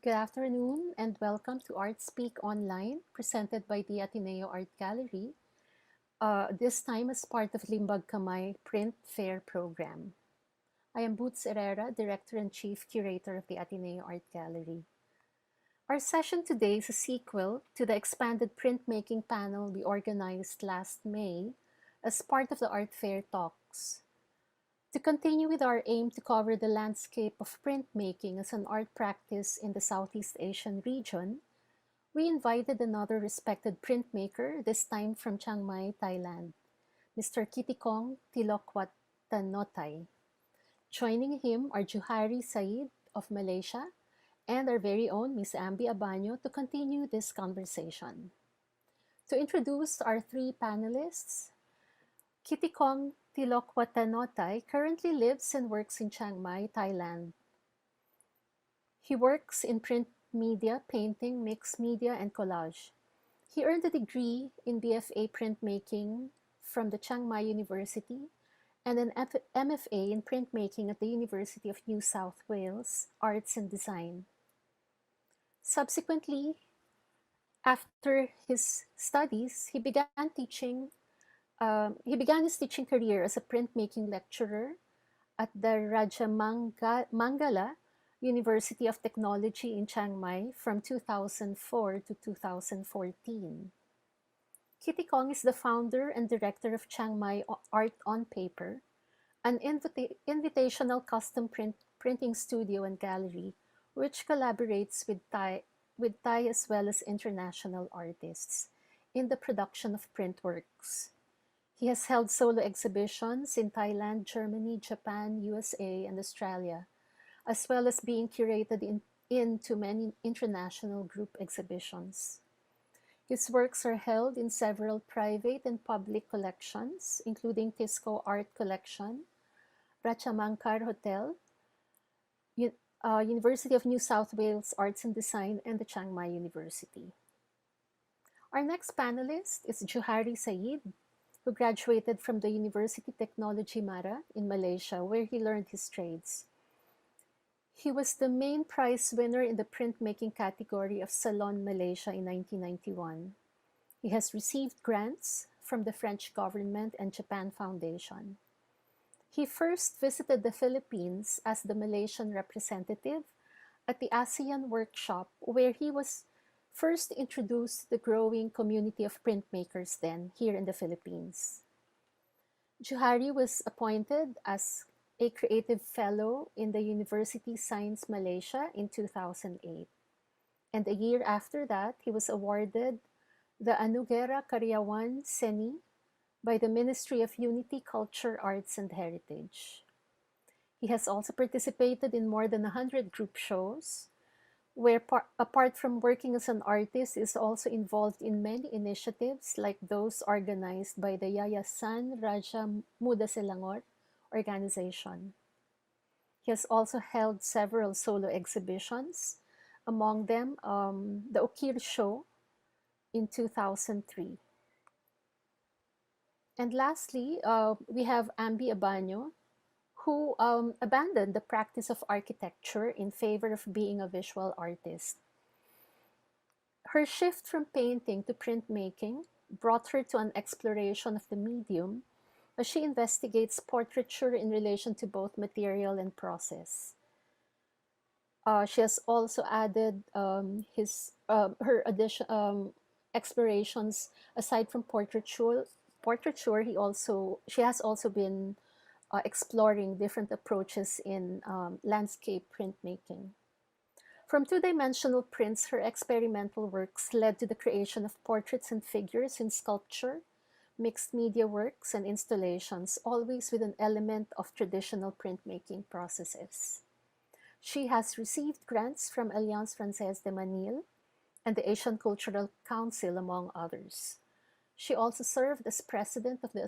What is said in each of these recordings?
Good afternoon and welcome to ArtSpeak Online, presented by the Ateneo Art Gallery, this time as part of Limbag Kamay Print Fair program. I am Boots Herrera, Director and Chief Curator of the Ateneo Art Gallery. Our session today is a sequel to the expanded printmaking panel we organized last May as part of the Art Fair talks. To continue with our aim to cover the landscape of printmaking as an art practice in the Southeast Asian region, we invited another respected printmaker, this time from Chiang Mai, Thailand, Mr. Kitikong Tilokwattanotai. Joining him are Juhari Said of Malaysia and our very own Ms. Ambie Abaño to continue this conversation. To introduce our three panelists, Kitikong Tilokwattanotai currently lives and works in Chiang Mai, Thailand. He works in print media, painting, mixed media, and collage. He earned a degree in BFA printmaking from the Chiang Mai University and an MFA in printmaking at the University of New South Wales, Arts and Design. Subsequently, after his studies, he began his teaching career as a printmaking lecturer at the Rajamangala University of Technology in Chiang Mai from 2004 to 2014. Kitikong is the founder and director of Chiang Mai Art on Paper, an invitational custom printing studio and gallery which collaborates with Thai as well as international artists in the production of print works. He has held solo exhibitions in Thailand, Germany, Japan, USA, and Australia, as well as being curated into many international group exhibitions. His works are held in several private and public collections, including Tisco Art Collection, Ratchamankar Hotel, University of New South Wales Arts and Design, and the Chiang Mai University. Our next panelist is Juhari Said, who graduated from the University Technology Mara in Malaysia, where he learned his trades. He was the main prize winner in the printmaking category of Salon Malaysia in 1991. He has received grants from the French government and Japan Foundation. He first visited the Philippines as the Malaysian representative at the ASEAN workshop, where he was first introduced to the growing community of printmakers then here in the Philippines. Juhari was appointed as a creative fellow in the University Science Malaysia in 2008. And a year after that, he was awarded the Anugerah Karyawan Seni by the Ministry of Unity, Culture, Arts, and Heritage. He has also participated in more than 100 group shows, where apart from working as an artist, is also involved in many initiatives like those organized by the Yayasan Raja Muda Selangor organization. He has also held several solo exhibitions, among them the Ukir Show in 2003. And lastly, we have Ambie Abaño, who abandoned the practice of architecture in favor of being a visual artist. Her shift from painting to printmaking brought her to an exploration of the medium as she investigates portraiture in relation to both material and process. She has also added her explorations aside from portraiture. She has also been exploring different approaches in landscape printmaking. From two-dimensional prints, her experimental works led to the creation of portraits and figures in sculpture, mixed media works, and installations, always with an element of traditional printmaking processes. She has received grants from Alliance Française de Manille and the Asian Cultural Council, among others. She also served as president of the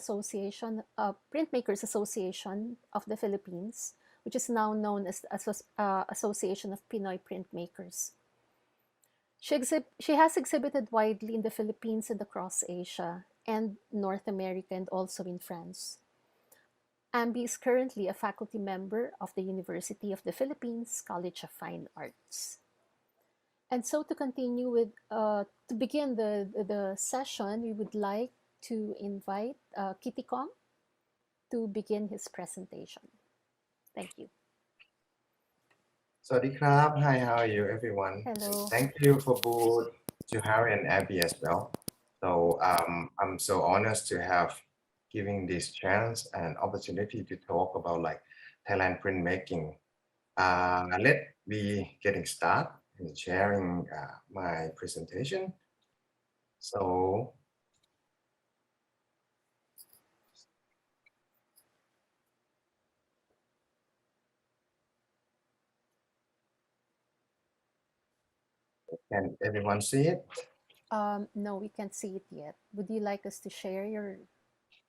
Printmakers Association of the Philippines, which is now known as the Association of Pinoy Printmakers. She has exhibited widely in the Philippines and across Asia and North America and also in France. Ambie is currently a faculty member of the University of the Philippines College of Fine Arts. And so to continue with, to begin the session, we would like to invite Kitikong to begin his presentation. Thank you. Sawadee krab. Hi, how are you, everyone? Hello. Thank you for both Juhari and Ambie as well. So I'm so honored to have giving this chance and opportunity to talk about like Thailand printmaking. Let me getting started and sharing my presentation. So can everyone see it? No, we can't see it yet. Would you like us to share your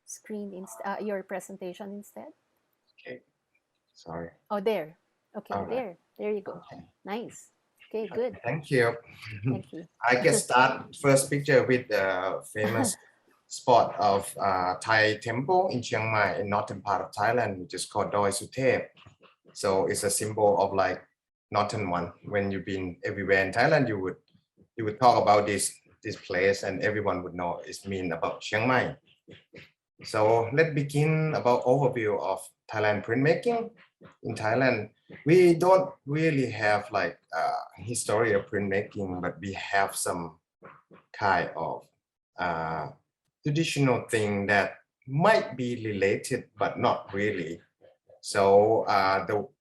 screen, your presentation instead? Okay, sorry. Oh, there. Okay, All there you go. Okay. Nice. Okay, good. Thank you. Thank you. I can start first picture with the famous spot of Thai temple in Chiang Mai in northern part of Thailand, which is called Doi Suthep. So it's a symbol of like northern one. When you've been everywhere in Thailand, you would talk about this place and everyone would know it's mean about Chiang Mai. So let's begin about overview of Thailand printmaking. In Thailand, we don't really have like history of printmaking, but we have some kind of traditional thing that might be related, but not really. So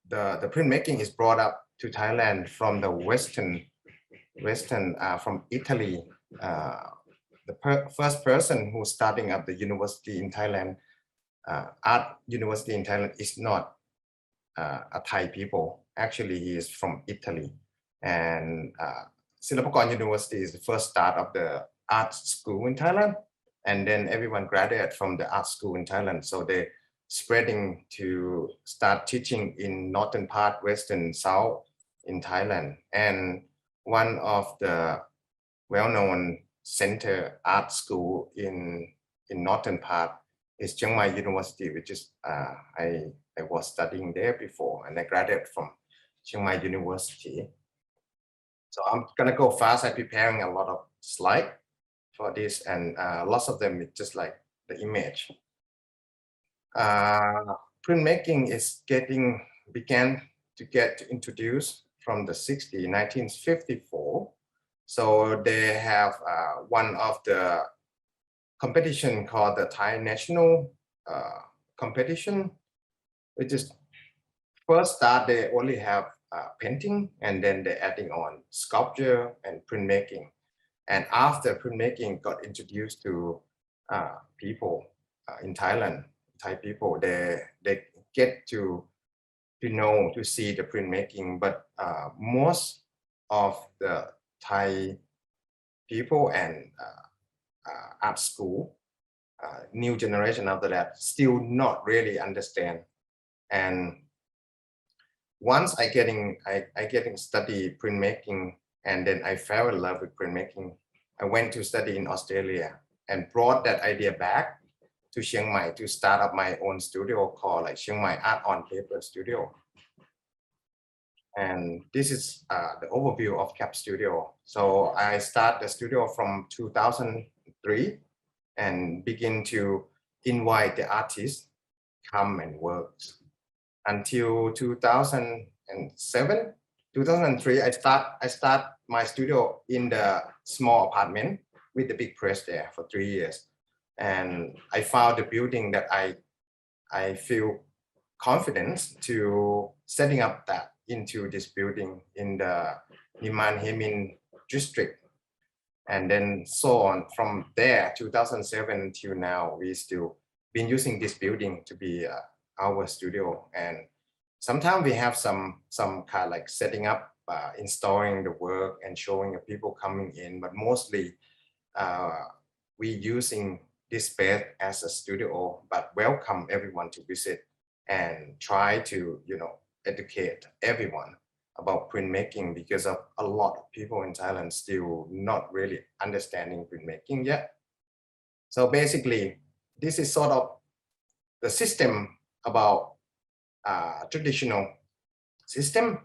the printmaking is brought up to Thailand from the Western from Italy. The first person who's starting up the university in Thailand, art university in Thailand, is not a Thai people. Actually, he is from Italy. And Silapakon University is the first start of the art school in Thailand. And then everyone graduated from the art school in Thailand. So they spreading to start teaching in northern part, western, south in Thailand. And one of the well-known center art school in northern part is Chiang Mai University, which is I was studying there before, and I graduated from Chiang Mai University. So I'm gonna go fast. I'm preparing a lot of slides for this, and lots of them it's just like the image. Printmaking is began to get introduced from the 60s, 1954. So they have one of the competition called the Thai National competition, which is first start they only have painting, and then they're adding on sculpture and printmaking. And after printmaking got introduced to people in Thailand, Thai people, they get to know, to see the printmaking, but most of the Thai people and art school, new generation after that, still not really understand. And once I getting study printmaking, and then I fell in love with printmaking. I went to study in Australia and brought that idea back to Chiang Mai to start up my own studio called like Chiang Mai Art on Paper Studio. And this is the overview of Cap Studio. So I start the studio from 2003 and begin to invite the artists come and work. Until 2007, 2003, I start my studio in the small apartment with the big press there for 3 years. And I found the building that I feel confidence to setting up that into this building in the Niman Hemin district. And then so on from there, 2007 till now, we still been using this building to be our studio. And sometimes we have some kind of like setting up installing the work and showing the people coming in, but mostly we using this space as a studio, but welcome everyone to visit and try to, educate everyone about printmaking, because of a lot of people in Thailand still not really understanding printmaking yet. So basically, this is sort of the system about traditional system.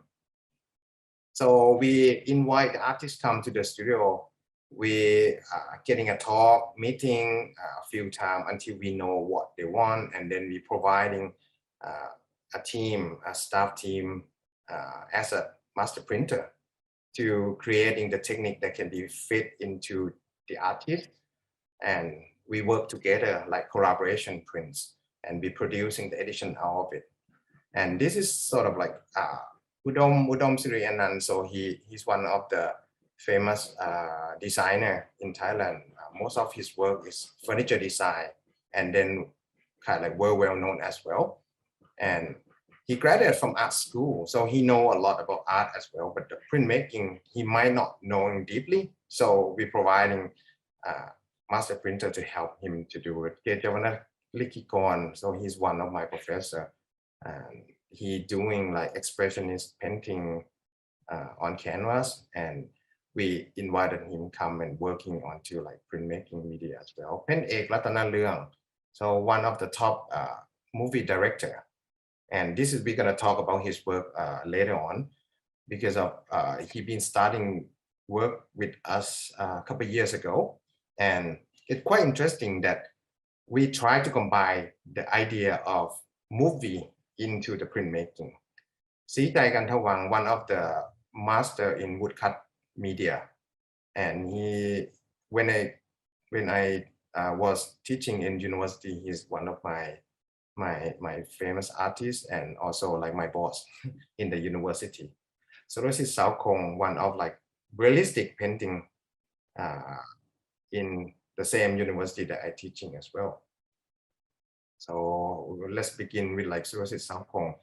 So we invite the artists come to the studio. We getting a talk, meeting a few times until we know what they want, and then we providing a team, a staff team, as a master printer to creating the technique that can be fit into the artist, and we work together like collaboration prints, and be producing the edition out of it. And this is sort of like Udom Siri Anand. So he's one of the famous designer in Thailand. Most of his work is furniture design, and then kind of like well known as well. And he graduated from art school, so he know a lot about art as well. But the printmaking, he might not knowing deeply. So we're providing master printer to help him to do it. Kitikong, so he's one of my professor. And he doing like expressionist painting on canvas, and we invited him come and working on to like printmaking media as well. Pen Ek Ratana, so one of the top movie director, and this is we're gonna talk about his work later on, because of he been starting work with us a couple of years ago, and it's quite interesting that we try to combine the idea of movie into the printmaking. Sijai Kantawang, one of the master in woodcut media, and when I was teaching in university, he's one of my famous artists, and also like my boss in the university. So this is Sao Kong, one of like realistic painting in the same university that I teaching as well. So let's begin with like Surosit Sampong.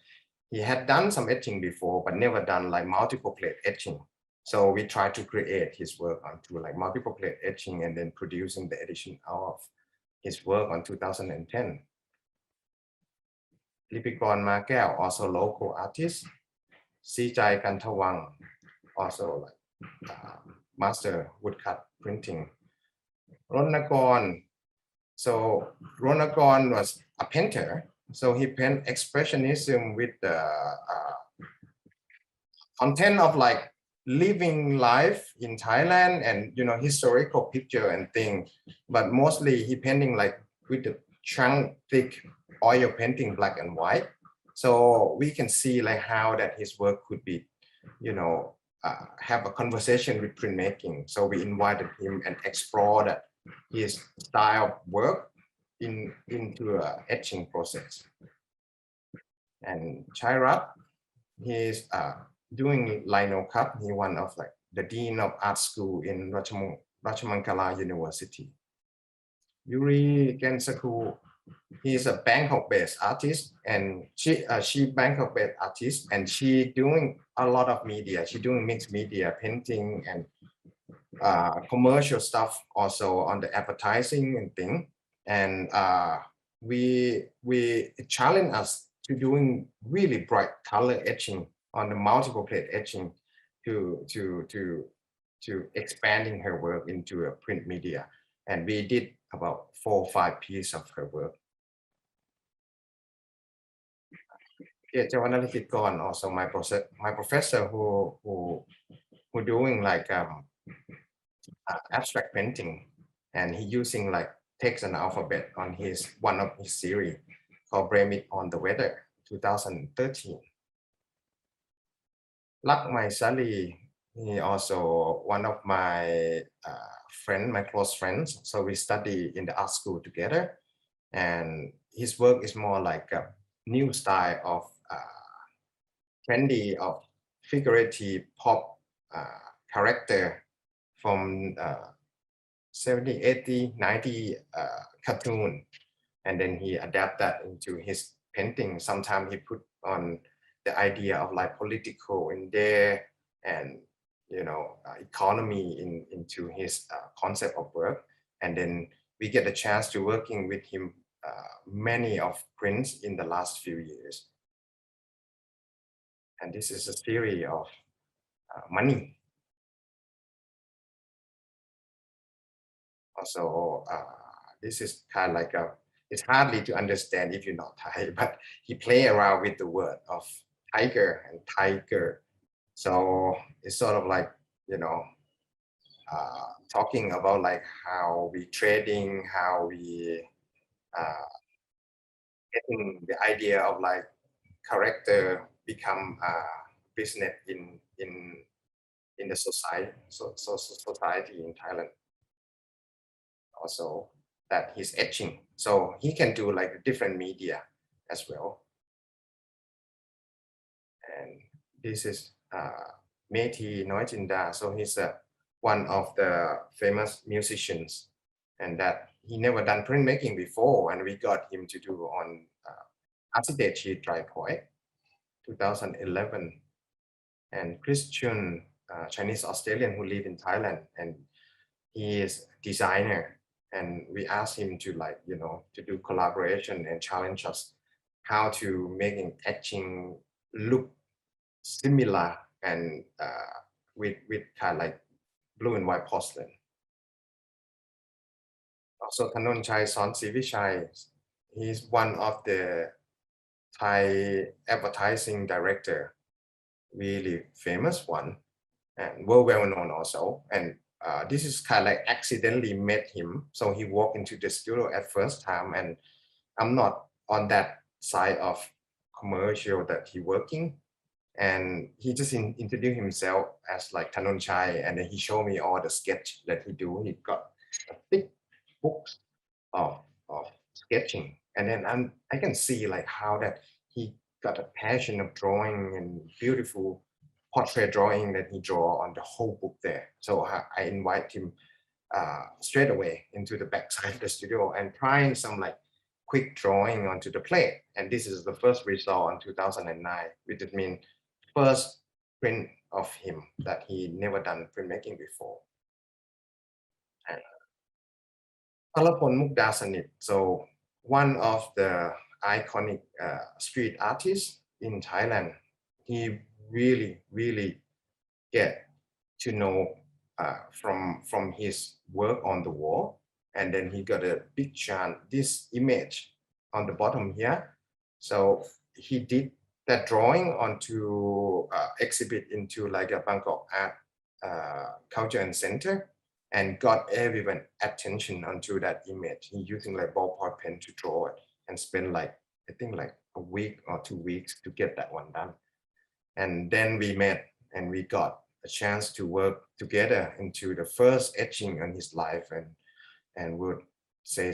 He had done some etching before, but never done like multiple plate etching. So we tried to create his work onto like multiple plate etching, and then producing the edition of his work on 2010. Lipikon Makel, also local artist. Sijai Kantawang, also like master woodcut printing. Ronagon. So Ronagon was a painter. So he painted expressionism with the content of like living life in Thailand, and historical picture and thing. But mostly he painting like with the chunk thick oil painting, black and white. So we can see like how that his work could be, have a conversation with printmaking. So we invited him and explore that his style of work into a etching process. And Chairat, he's doing lino cut. He one of like the dean of art school in Rachamankala University. Yuri Gensaku, he's a Bangkok-based artist, and she Bangkok-based artist, and she doing a lot of media. She doing mixed media, painting, and commercial stuff also on the advertising and thing. And we challenge us to doing really bright color etching on the multiple plate etching to expanding her work into a print media. And we did about 4 or 5 pieces of her work. Also my professor who doing like abstract painting, and he using like text and alphabet on one of his series called Blame It on the Weather, 2013. Lakmai Sali, he also one of my my close friends. So we study in the art school together, and his work is more like a new style of trendy of figurative pop character from 70, 80, 90 cartoon, and then he adapt that into his painting. Sometimes he put on the idea of like political in there, and economy into his concept of work. And then we get a chance to working with him many of prints in the last few years. And this is a theory of money. Also, this is kind of like it's hardly to understand if you're not Thai, but he play around with the word of tiger and tiger. So it's sort of like, talking about like how we trading, how we getting the idea of like character become business in the society, society in Thailand. Also, that he's etching, so he can do like different media as well. And this is Methi Noijinda. So he's one of the famous musicians, and that he never done printmaking before, and we got him to do on ArtSpeak Dry Point 2011. And Christian, Chinese Australian who live in Thailand, and he is designer, and we asked him to to do collaboration and challenge us how to making etching look similar and with kind of like blue and white porcelain. Also, Thanonchai Sonsivichai, he's one of the Thai advertising director, really famous one, and well known also. And this is kind of like accidentally met him. So he walked into the studio at first time, and I'm not on that side of commercial that he working. And he just introduced himself as like Thanonchai, and then he showed me all the sketch that he do. He got a thick books of sketching, and then I can see like how that he got a passion of drawing and beautiful portrait drawing that he draw on the whole book there. So I invite him straight away into the backside of the studio and trying some like quick drawing onto the plate. And this is the first result in 2009, which means first print of him that he never done printmaking before. And Palapon Mukdasanit, so one of the iconic street artists in Thailand. He really get to know from his work on the wall, and then he got a big chance this image on the bottom here. So he did that drawing onto exhibit into like a Bangkok Art Culture and Center, and got everyone attention onto that image. He using like ballpoint pen to draw it and spend like I think like a week or 2 weeks to get that one done. And then we met and we got a chance to work together into the first etching on his life, and would say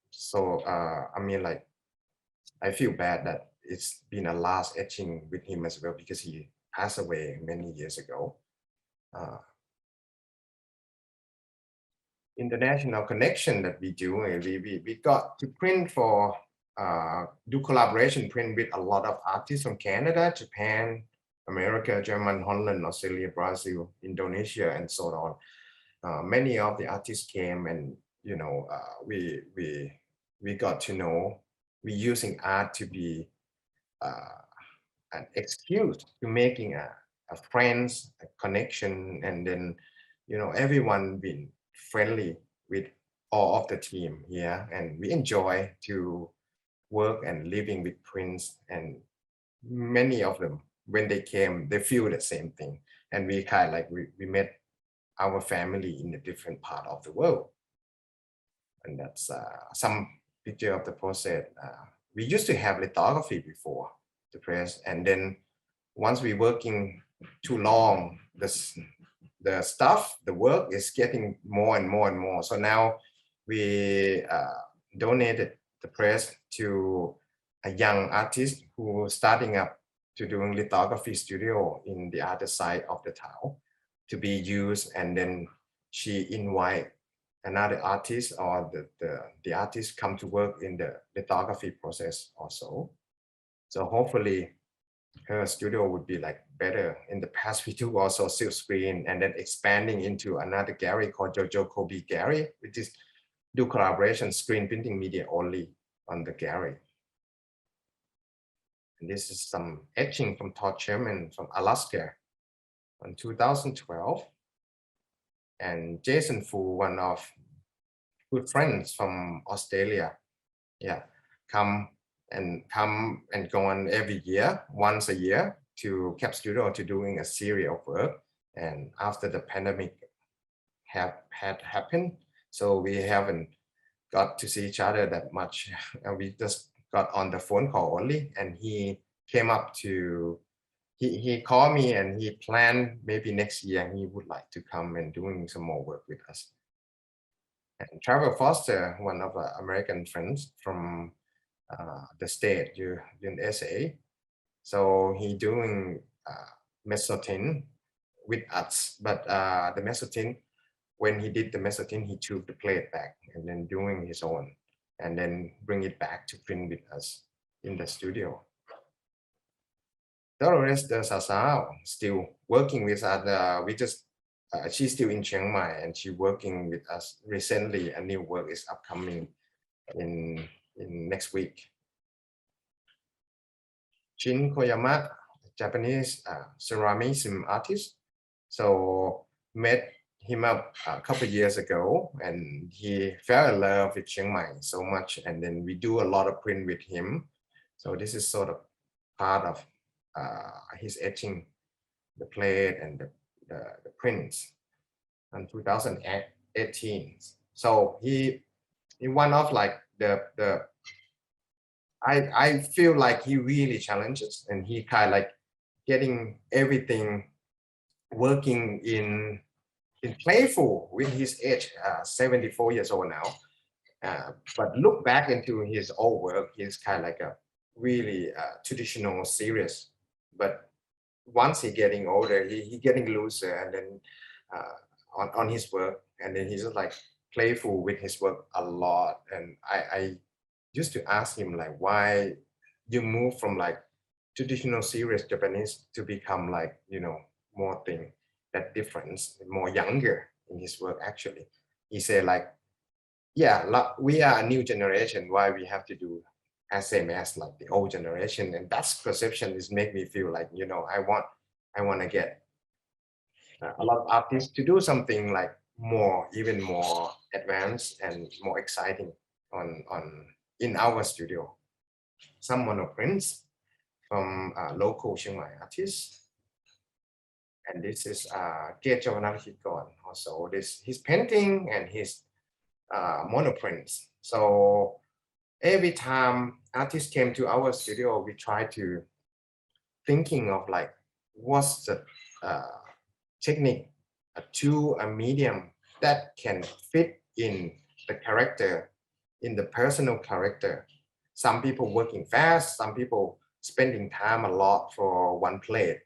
so. I mean, like I feel bad that it's been a last etching with him as well, because he passed away many years ago. International connection that we do, we got to print for do collaboration print with a lot of artists from Canada, Japan, America, Germany, Holland, Australia, Brazil, Indonesia, and so on. Many of the artists came, and we got to know we using art to be an excuse to making a friends, a connection, and then everyone been friendly with all of the team here, and we enjoy to work and living with Prince. And many of them, when they came, they feel the same thing, and we kind of like we met our family in a different part of the world. And that's some picture of the process. We used to have lithography before the press, and then once we working too long, the stuff, the work is getting more and more and more. So now we donated the press to a young artist who starting up to doing lithography studio in the other side of the town to be used, and then she invite another artist, or the artist come to work in the lithography process also. So hopefully her studio would be like better. In the past, we do also silk screen and then expanding into another gallery called Jojo Kobe Gallery, which is do collaboration screen printing media only on the gallery. And this is some etching from Todd Sherman from Alaska in 2012. And Jason Fu, one of good friends from Australia, yeah, come and go on every year, once a year, to Cap Studio to doing a series of work. And after the pandemic had happened, so we haven't got to see each other that much. And we just got on the phone call only, and he came up to he called me and he planned maybe next year he would like to come and doing some more work with us. And Trevor Foster, one of our American friends from the state, USA. So he doing mezzotint with us, but the mezzotint, when he did the mezzotint, he took the plate back and then doing his own, and then bring it back to print with us in the studio. Dolores de Sasao still working with us. We just she's still in Chiang Mai and she working with us recently. A new work is upcoming in next week. Shin Koyama, Japanese ceramicism artist. So met him up a couple years ago and he fell in love with Chiang Mai so much, and then we do a lot of print with him. So this is sort of part of his etching, the plate and the prints in 2018. So he one of like the I feel like he really challenges, and he kind of like getting everything working in playful with his age, 74 years old now. But look back into his old work, he's kind of like a really traditional, serious. But once he getting older, he getting looser, and then on his work, and then he's just like playful with his work a lot. And I used to ask him like, why you move from like traditional serious Japanese to become like, you know, more thing, that difference, more younger in his work. Actually, he said like, yeah, we are a new generation, why we have to do as same as like the old generation. And that's perception is make me feel like, you know, I want to get a lot of artists to do something like more, even more advanced and more exciting on in our studio. Some monoprints from local Chiang Mai artists. And this is Kitikong also. This his painting and his monoprints. So every time artists came to our studio, we try to thinking of like what's the technique to a medium that can fit in the character, in the personal character. Some people working fast, some people spending time a lot for one plate,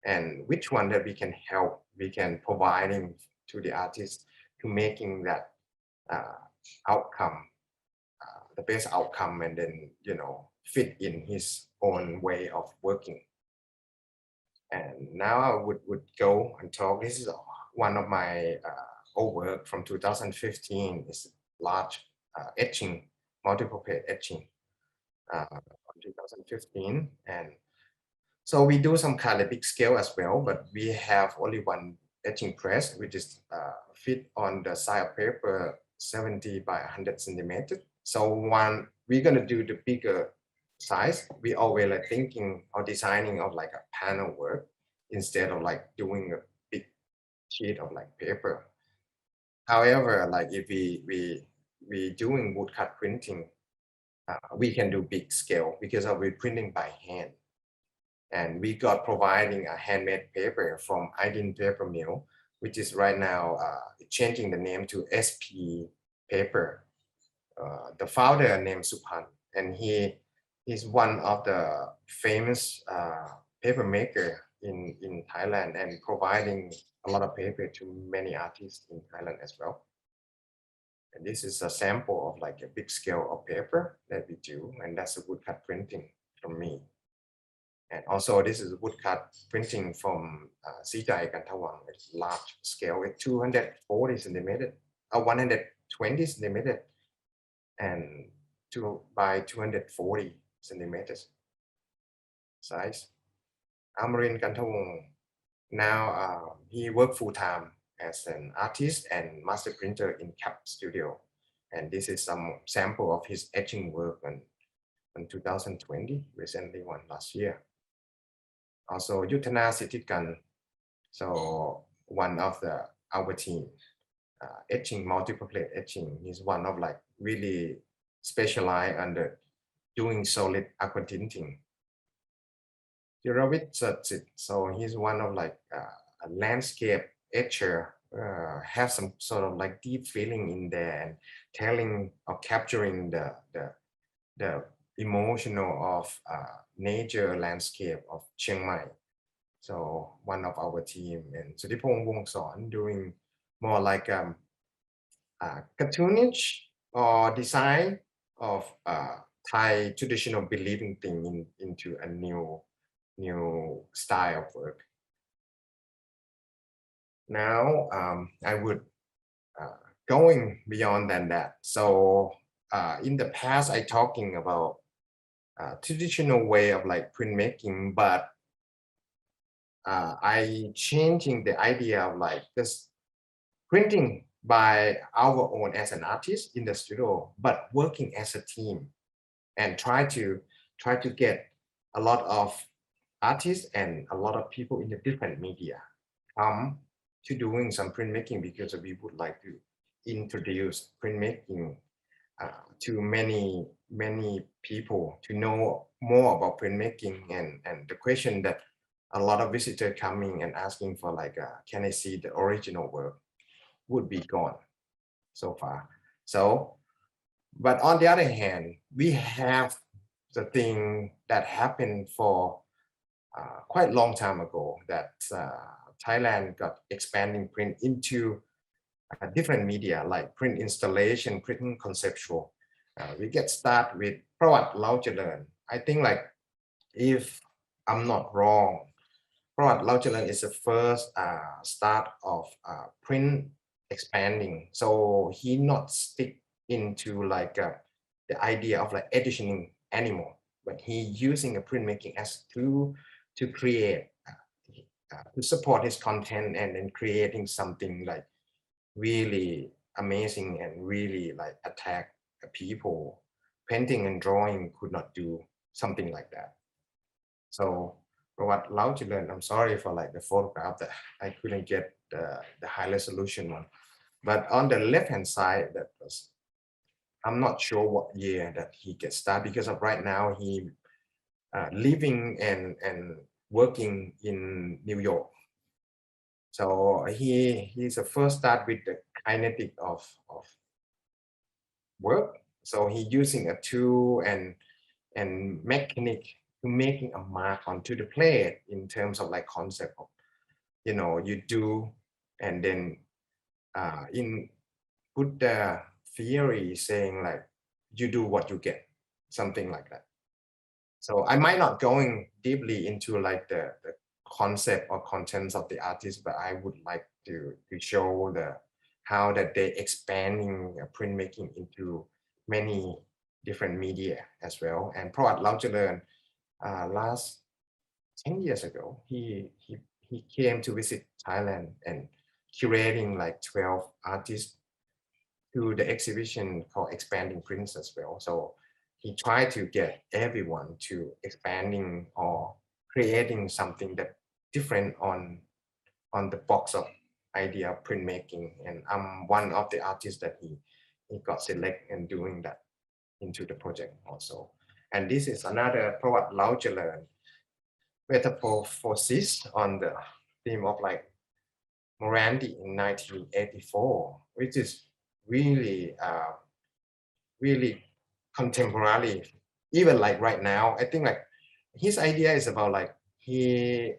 and which one that we can help, we can providing to the artist to making that outcome, the best outcome, and then, you know, fit in his own way of working. And now I would go and talk. This is one of my old work from 2015. It's large etching, multiple page etching from 2015. And so we do some kind of big scale as well, but we have only one etching press, which is fit on the side of paper 70 by 100 centimeters. So one, we're gonna do the bigger size. We always like thinking or designing of like a panel work instead of like doing a big sheet of like paper. However, like if we doing woodcut printing, we can do big scale because of we printing by hand. And we got providing a handmade paper from Idin Paper Mill, which is right now changing the name to SP Paper. The founder named Supan, and he's one of the famous paper maker in Thailand, and providing a lot of paper to many artists in Thailand as well. And this is a sample of like a big scale of paper that we do, and that's a woodcut printing from me. And also this is woodcut printing from Sijai Kantawang. It's large scale with 240 centimeter, 120 centimeter, and 2 by 240 centimeters size. Amarin Kantawang, now he worked full-time as an artist and master printer in Cap Studio. And this is some sample of his etching work in 2020, recently one last year. Also Yuthana Sitikan, so one of our team, etching, multiple plate etching. He's one of like really specialized under doing solid aqua tinting. Juravit Satsit, so he's one of like a landscape etcher, have some sort of like deep feeling in there and telling or capturing the emotional of nature landscape of Chiang Mai. So one of our team, and Sudipong Wongson doing more like cartoonish or design of Thai traditional believing thing into a new style of work. Now I would going beyond than that. So in the past, I talking about traditional way of like printmaking, but I changing the idea of like just printing by our own as an artist in the studio, but working as a team and try to get a lot of artists and a lot of people in the different media come to doing some printmaking, because we would like to introduce printmaking to many people to know more about printmaking, and the question that a lot of visitors coming and asking for like can I see the original work would be gone so far. So but on the other hand, we have the thing that happened for quite a long time ago, that Thailand got expanding print into different media like print installation, print conceptual. We get started with Prawat Laucharan. I think like, if I'm not wrong, Prawat Laucharan is the first start of print expanding. So he not stick into like the idea of like editing animal, but he using a printmaking as tool to create, to support his content, and then creating something like really amazing and really like attack people. Painting and drawing could not do something like that. So what Lauchilearn, I'm sorry for like the photograph that I couldn't get the high resolution one. But on the left hand side, that was, I'm not sure what year that he gets started, because of right now he living and working in New York. So he's the first start with the kinetic of work. So he using a tool and mechanic to making a mark onto the plate in terms of like concept of, you do, and then in Buddha theory saying like you do what you get, something like that. So I might not going deeply into like the concept or contents of the artist, but I would like to show how that they expanding printmaking into many different media as well. And Prawat Laucharan, last 10 years ago, he came to visit Thailand and curating like 12 artists to the exhibition called Expanding Prints as well. So he tried to get everyone to expanding or creating something that different on the box of idea of printmaking. And I'm one of the artists that he got selected and doing that into the project also. And this is another Prawat Laucharan metamorphosis on the theme of like Morandi in 1984, which is really really contemporary. Even like right now, I think like his idea is about like he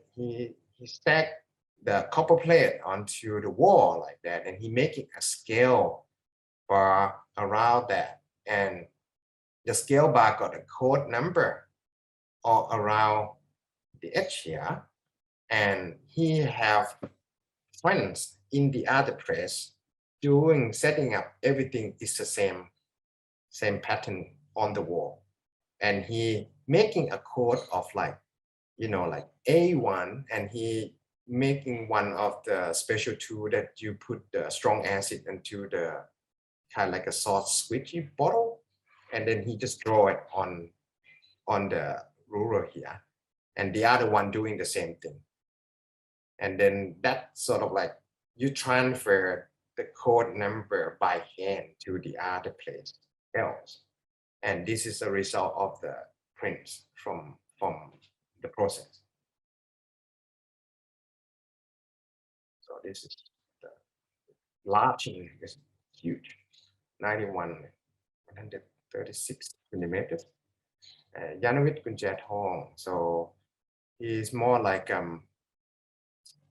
stacked the copper plate onto the wall like that, and he making a scale bar around that, and the scale bar got a code number all around the edge here, and he have friends in the other place doing setting up everything is the same pattern on the wall, and he making a code of like like A1, and he making one of the special tool that you put the strong acid into the kind of like a sauce squishy bottle, and then he just draw it on the ruler here, and the other one doing the same thing. And then that sort of like you transfer the code number by hand to the other place else. And this is a result of the prints from the process. So this is the larging is huge, 136 millimeters. Yanowit Kunjet Hong. So he's more like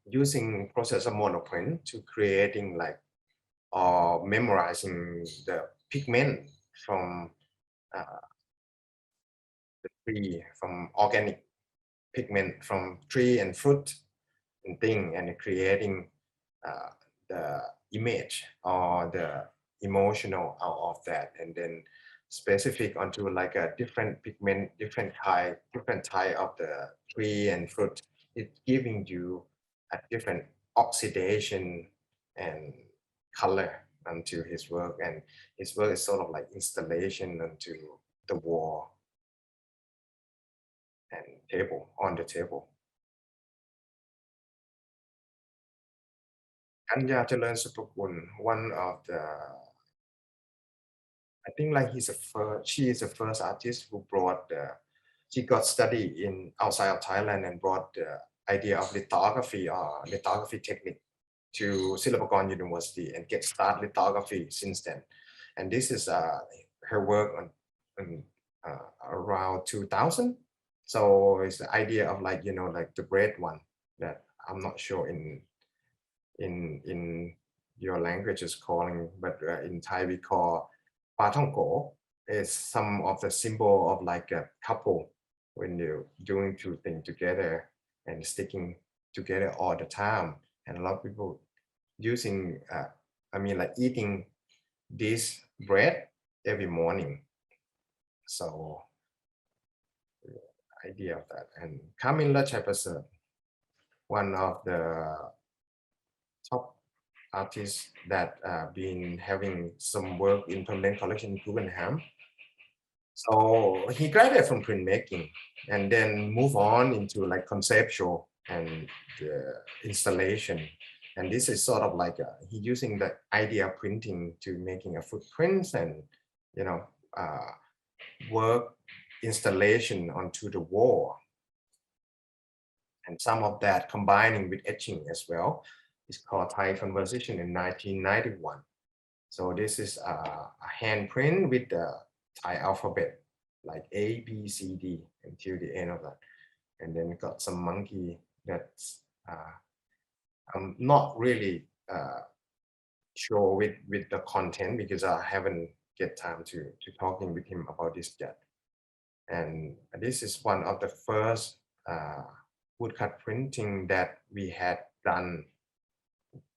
using process of monoprint to creating like or memorizing the pigment from the tree, from organic pigment from tree and fruit and thing, and creating the image or the emotional out of that, and then specific onto like a different pigment, different type of the tree and fruit. It's giving you a different oxidation and color onto his work, and his work is sort of like installation onto the wall and table on the table. Anya Jalan Supakun, one of the, I think like she is the first artist who brought she got study in outside of Thailand and brought the idea of lithography or lithography technique to Silpakorn University and get started lithography since then. And this is her work on around 2000. So it's the idea of like, like the bread one that I'm not sure in your language is calling, but in Thai we call pa tongko. Is some of the symbol of like a couple when you're doing two things together and sticking together all the time. And a lot of people using, I mean, like eating this bread every morning. So idea of that. And Kamila Chapasan, one of the top artists that been having some work in permanent collection in Guggenheim. So he graduated from printmaking and then move on into like conceptual and the installation. And this is sort of like he using the idea of printing to making a footprints and work installation onto the wall. And some of that combining with etching as well is called Thai Conversation in 1991. So this is a handprint with the Thai alphabet, like A, B, C, D until the end of that. And then got some monkey that's I'm not really sure with the content because I haven't get time to talking with him about this yet. And this is one of the first woodcut printing that we had done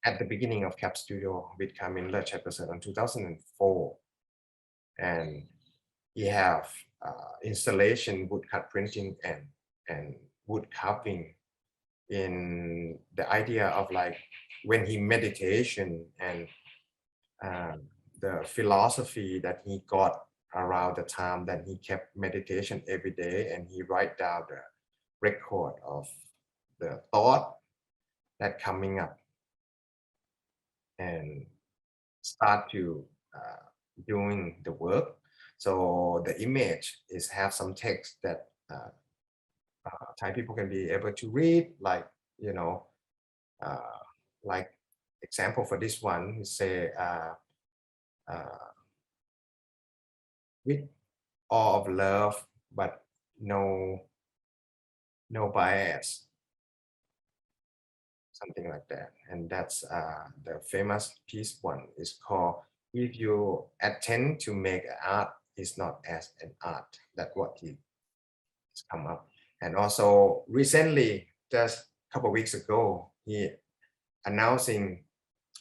at the beginning of Cap Studio with Camilla Chaperson in 2004. And he have installation woodcut printing and wood carving in the idea of like when he meditation and the philosophy that he got around the time that he kept meditation every day, and he write down the record of the thought that coming up and start to doing the work. So the image is have some text that Thai people can be able to read, like like example for this one, we say with all of love, but no bias, something like that. And that's the famous piece one is called if you attend to make art is not as an art. That's what he come up. And also recently, just a couple of weeks ago, he announcing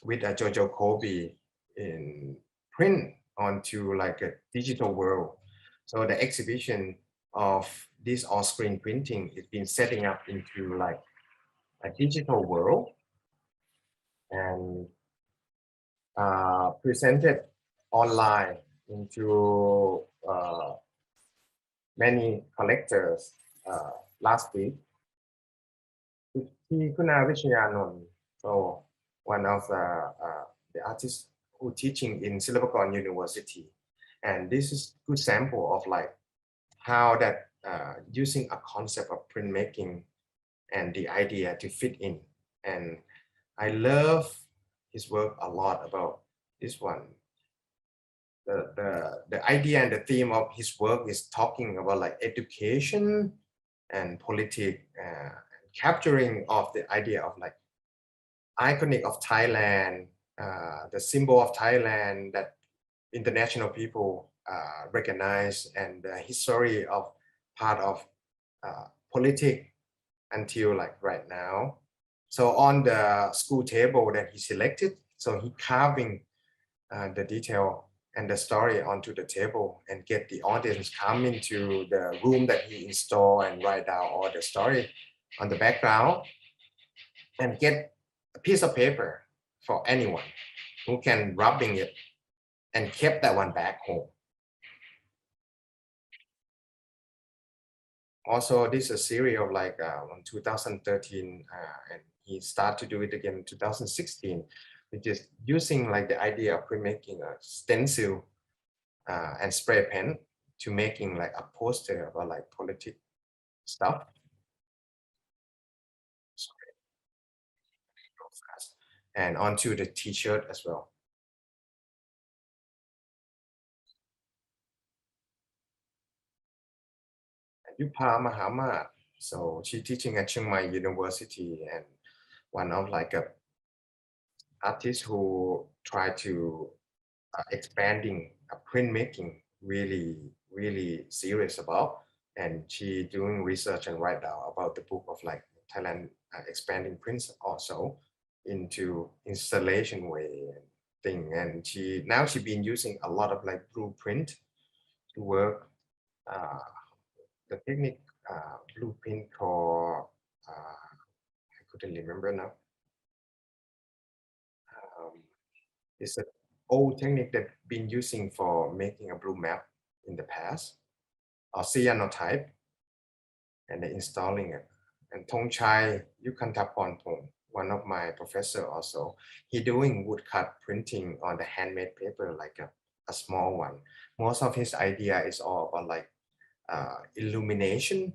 with a Jojo Kobe in print onto like a digital world. So the exhibition of this on-screen printing is been setting up into like a digital world and presented online into many collectors last week. Kuna Vishayanon, so one of the artists who teaching in Silvercorn University, and this is good sample of like how that using a concept of printmaking and the idea to fit in. And I love his work a lot about this one. The idea and the theme of his work is talking about like education and politics, capturing of the idea of like iconic of Thailand, the symbol of Thailand that international people recognize, and the history of part of politics until like right now. So on the school table that he selected, so he carving the detail and the story onto the table and get the audience come into the room that he installed and write down all the story on the background and get a piece of paper for anyone who can rubbing it and kept that one back home. Also, this is a series of like 2013 and he started to do it again in 2016, which is using like the idea of printmaking a stencil and spray pen to making like a poster about like politic stuff. And onto the t-shirt as well. Yupa Mahama, so she's teaching at Chiang Mai University and one of like a artists who try to expanding printmaking really serious about, and she doing research and write down about the book of like Thailand expanding prints also into installation way and thing, and she been using a lot of like blueprint to work the technique blueprint called I couldn't remember now. It's an old technique that been using for making a blue map in the past, or cyanotype, and then installing it. And Thongchai Yukantapornpong, one of my professor also, he doing woodcut printing on the handmade paper, like a small one. Most of his idea is all about like illumination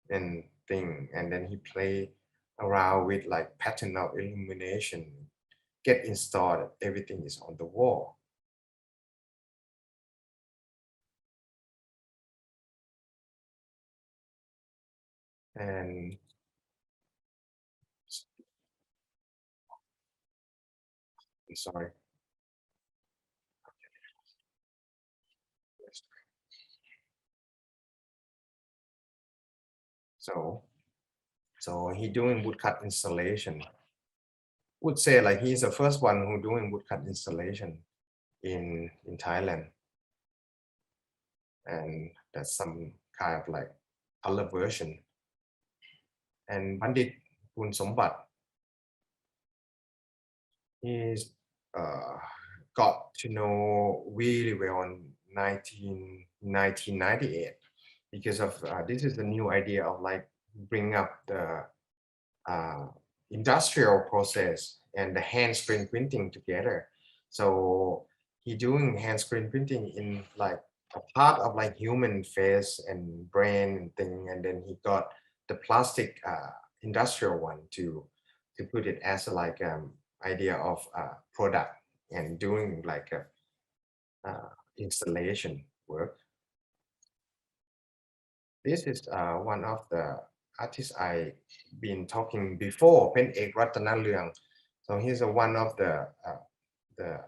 and thing, and then he play around with like pattern of illumination, get installed, everything is on the wall. And I'm sorry. So he doing woodcut installation. Would say like he's the first one who doing woodcut installation in Thailand, and that's some kind of like color version. And Pandit Kun Sombat, he's uh, got to know really well in 1998 because of this is the new idea of like bring up the uh, industrial process and the hand screen printing together. So he doing hand screen printing in like a part of like human face and brain and thing, and then he got the plastic industrial one to put it as a, like idea of product and doing like a installation work. This is one of the artists I been talking before, Printmaker Ratanalyang. So he's one of the the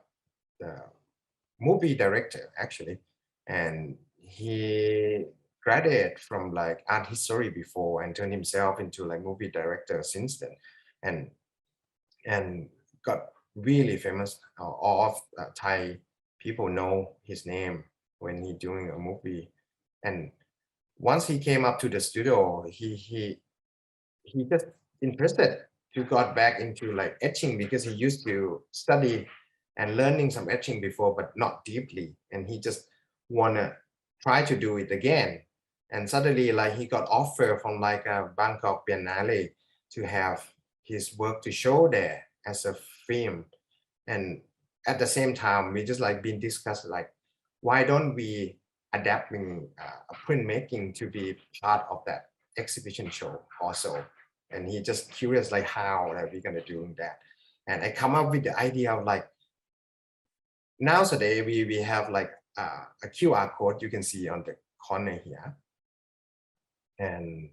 movie director actually, and he graduated from like art history before and turned himself into like movie director since then, and got really famous. All of Thai people know his name when he doing a movie. And once he came up to the studio, he just interested to got back into like etching because he used to study and learning some etching before, but not deeply. And he just wanna try to do it again. And suddenly like he got offer from like a Bangkok Biennale to have his work to show there as a film. And at the same time, we just like been discussed like, why don't we adapting printmaking to be part of that exhibition show also? And he just curious like how are we gonna do that? And I come up with the idea of like nowadays we have like a QR code you can see on the corner here, and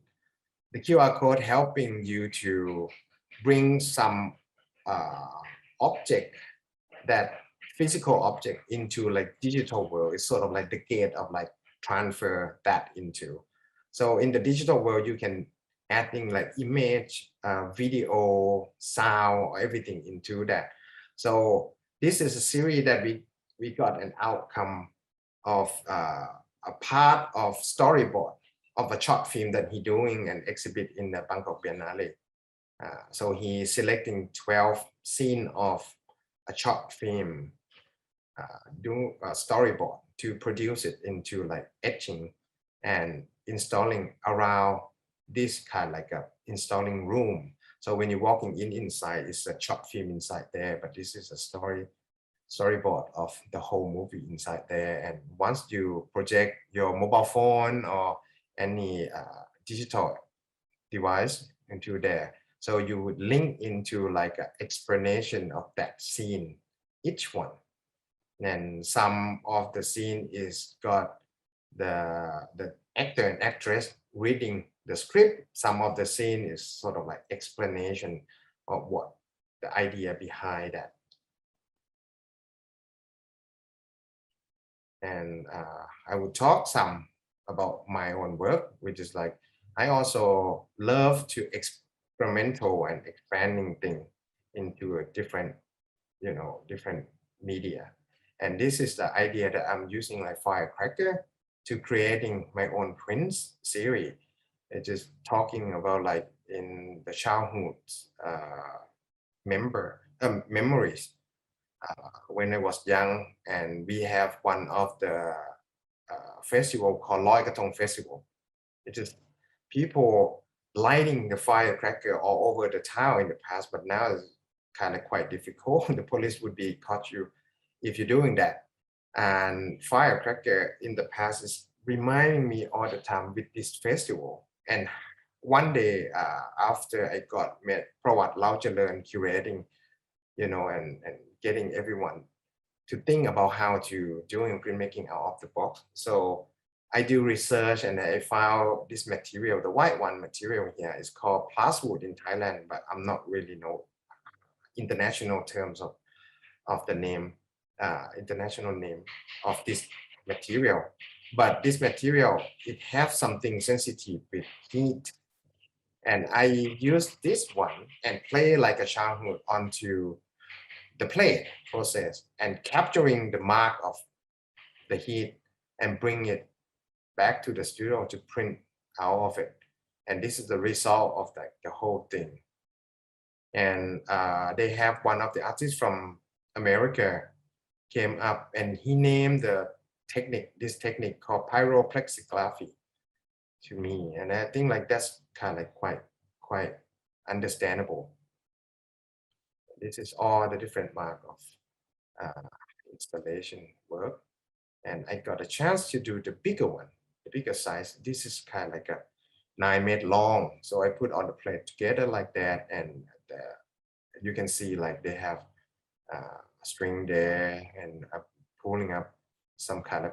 the QR code helping you to bring some object, that physical object into like digital world. Is sort of like the gate of like transfer that into. So in the digital world, you can adding like image, video, sound, everything into that. So this is a series that we got an outcome of a part of storyboard of a short film that he doing and exhibit in the Bangkok Biennale. So he selecting 12 scene of a short film, do a storyboard to produce it into like etching and installing around this kind like a installing room. So when you're walking in inside, it's a short film inside there, but this is a storyboard of the whole movie inside there. And once you project your mobile phone or any digital device into there, so you would link into like an explanation of that scene, each one. And some of the scene is got the actor and actress reading the script. Some of the scene is sort of like explanation of what the idea behind that. And I would talk some about my own work, which is like I also love to experimental and expanding thing into a different, different media. And this is the idea that I'm using like firecracker to creating my own prints series. It's just talking about like in the childhood memories when I was young, and we have one of the festival called Loi Katong Festival. It is people lighting the firecracker all over the town in the past, but now it's kind of quite difficult. The police would be caught you if you're doing that. And firecracker in the past is reminding me all the time with this festival. And one day after I got met Prawat Lau Jalern curating, and getting everyone to think about how to doing printmaking out of the box. So I do research and I found this material, the white one material here is called plaswood in Thailand, but I'm not really know international terms of the name, international name of this material. But this material, it has something sensitive with heat. And I use this one and play like a childhood onto the plate process and capturing the mark of the heat and bring it back to the studio to print out of it. And this is the result of the whole thing. And they have one of the artists from America came up and he named this technique called pyroplexicography to me. And I think like that's kind of quite understandable. This is all the different mark of installation work. And I got a chance to do the bigger one, the bigger size. This is kind of like a 9 meter long. So I put on the plate together like that. And you can see like they have a string there and pulling up some kind of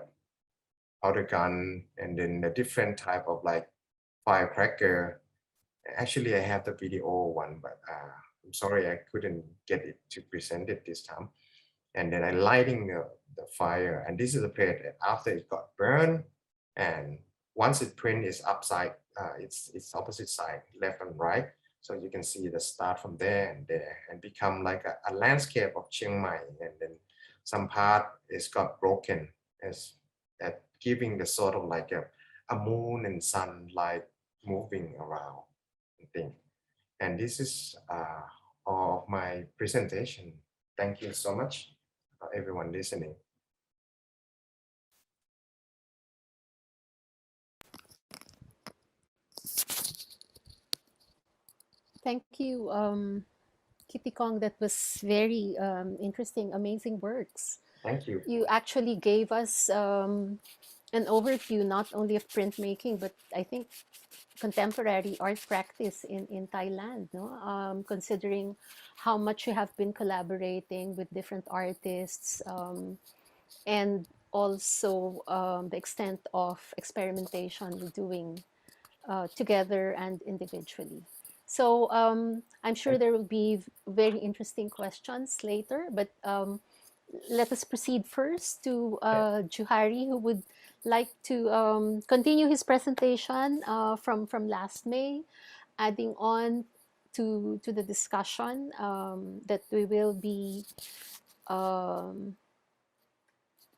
powder gun and then a different type of like firecracker. Actually, I have the video one, but I'm sorry I couldn't get it to present it this time. And then I lighting the fire, and this is the plate after it got burned and once it print is upside, it's opposite side, left and right. So you can see the start from there and become like a landscape of Chiang Mai, and then some part is got broken as at giving the sort of like a moon and sun like moving around thing. And this is all of my presentation. Thank you so much, everyone listening. Thank you, Kitikong. That was very interesting, amazing works. Thank you. You actually gave us an overview not only of printmaking, but I think contemporary art practice in Thailand, no? Considering how much you have been collaborating with different artists, and also the extent of experimentation you're doing together and individually. So I'm sure there will be very interesting questions later, but let us proceed first to Juhari, who would like to continue his presentation from last May, adding on to the discussion that we will be um,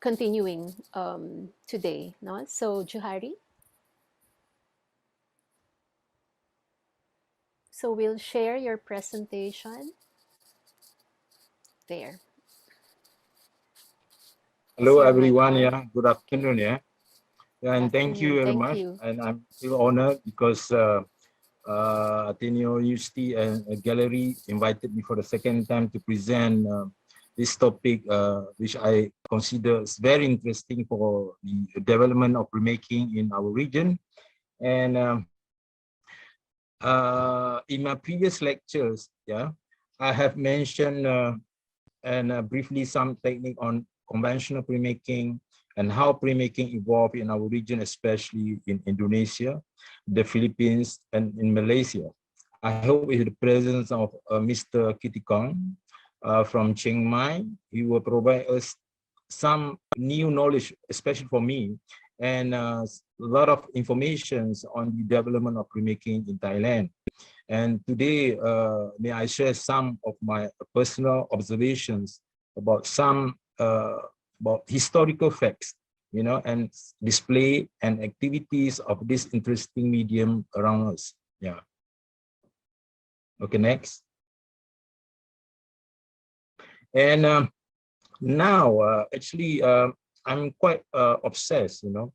continuing today. No? So Juhari, so we'll share your presentation there. Hello, It's your mic everyone. on. Yeah, good afternoon. Yeah, and thank you very Thank much. you. And I'm feel honored because Ateneo University and Gallery invited me for the second time to present this topic, which I consider is very interesting for the development of printmaking in our region. And in my previous lectures, yeah, I have mentioned and briefly some technique on conventional printmaking and how printmaking evolved in our region, especially in Indonesia, the Philippines, and in Malaysia. I hope with the presence of Mr. Kitikong from Chiang Mai, he will provide us some new knowledge, especially for me, and a lot of information on the development of printmaking in Thailand. And today, may I share some of my personal observations about some about historical facts, you know, and display and activities of this interesting medium around us. Yeah. Okay, next. And now, actually, I'm quite obsessed, you know,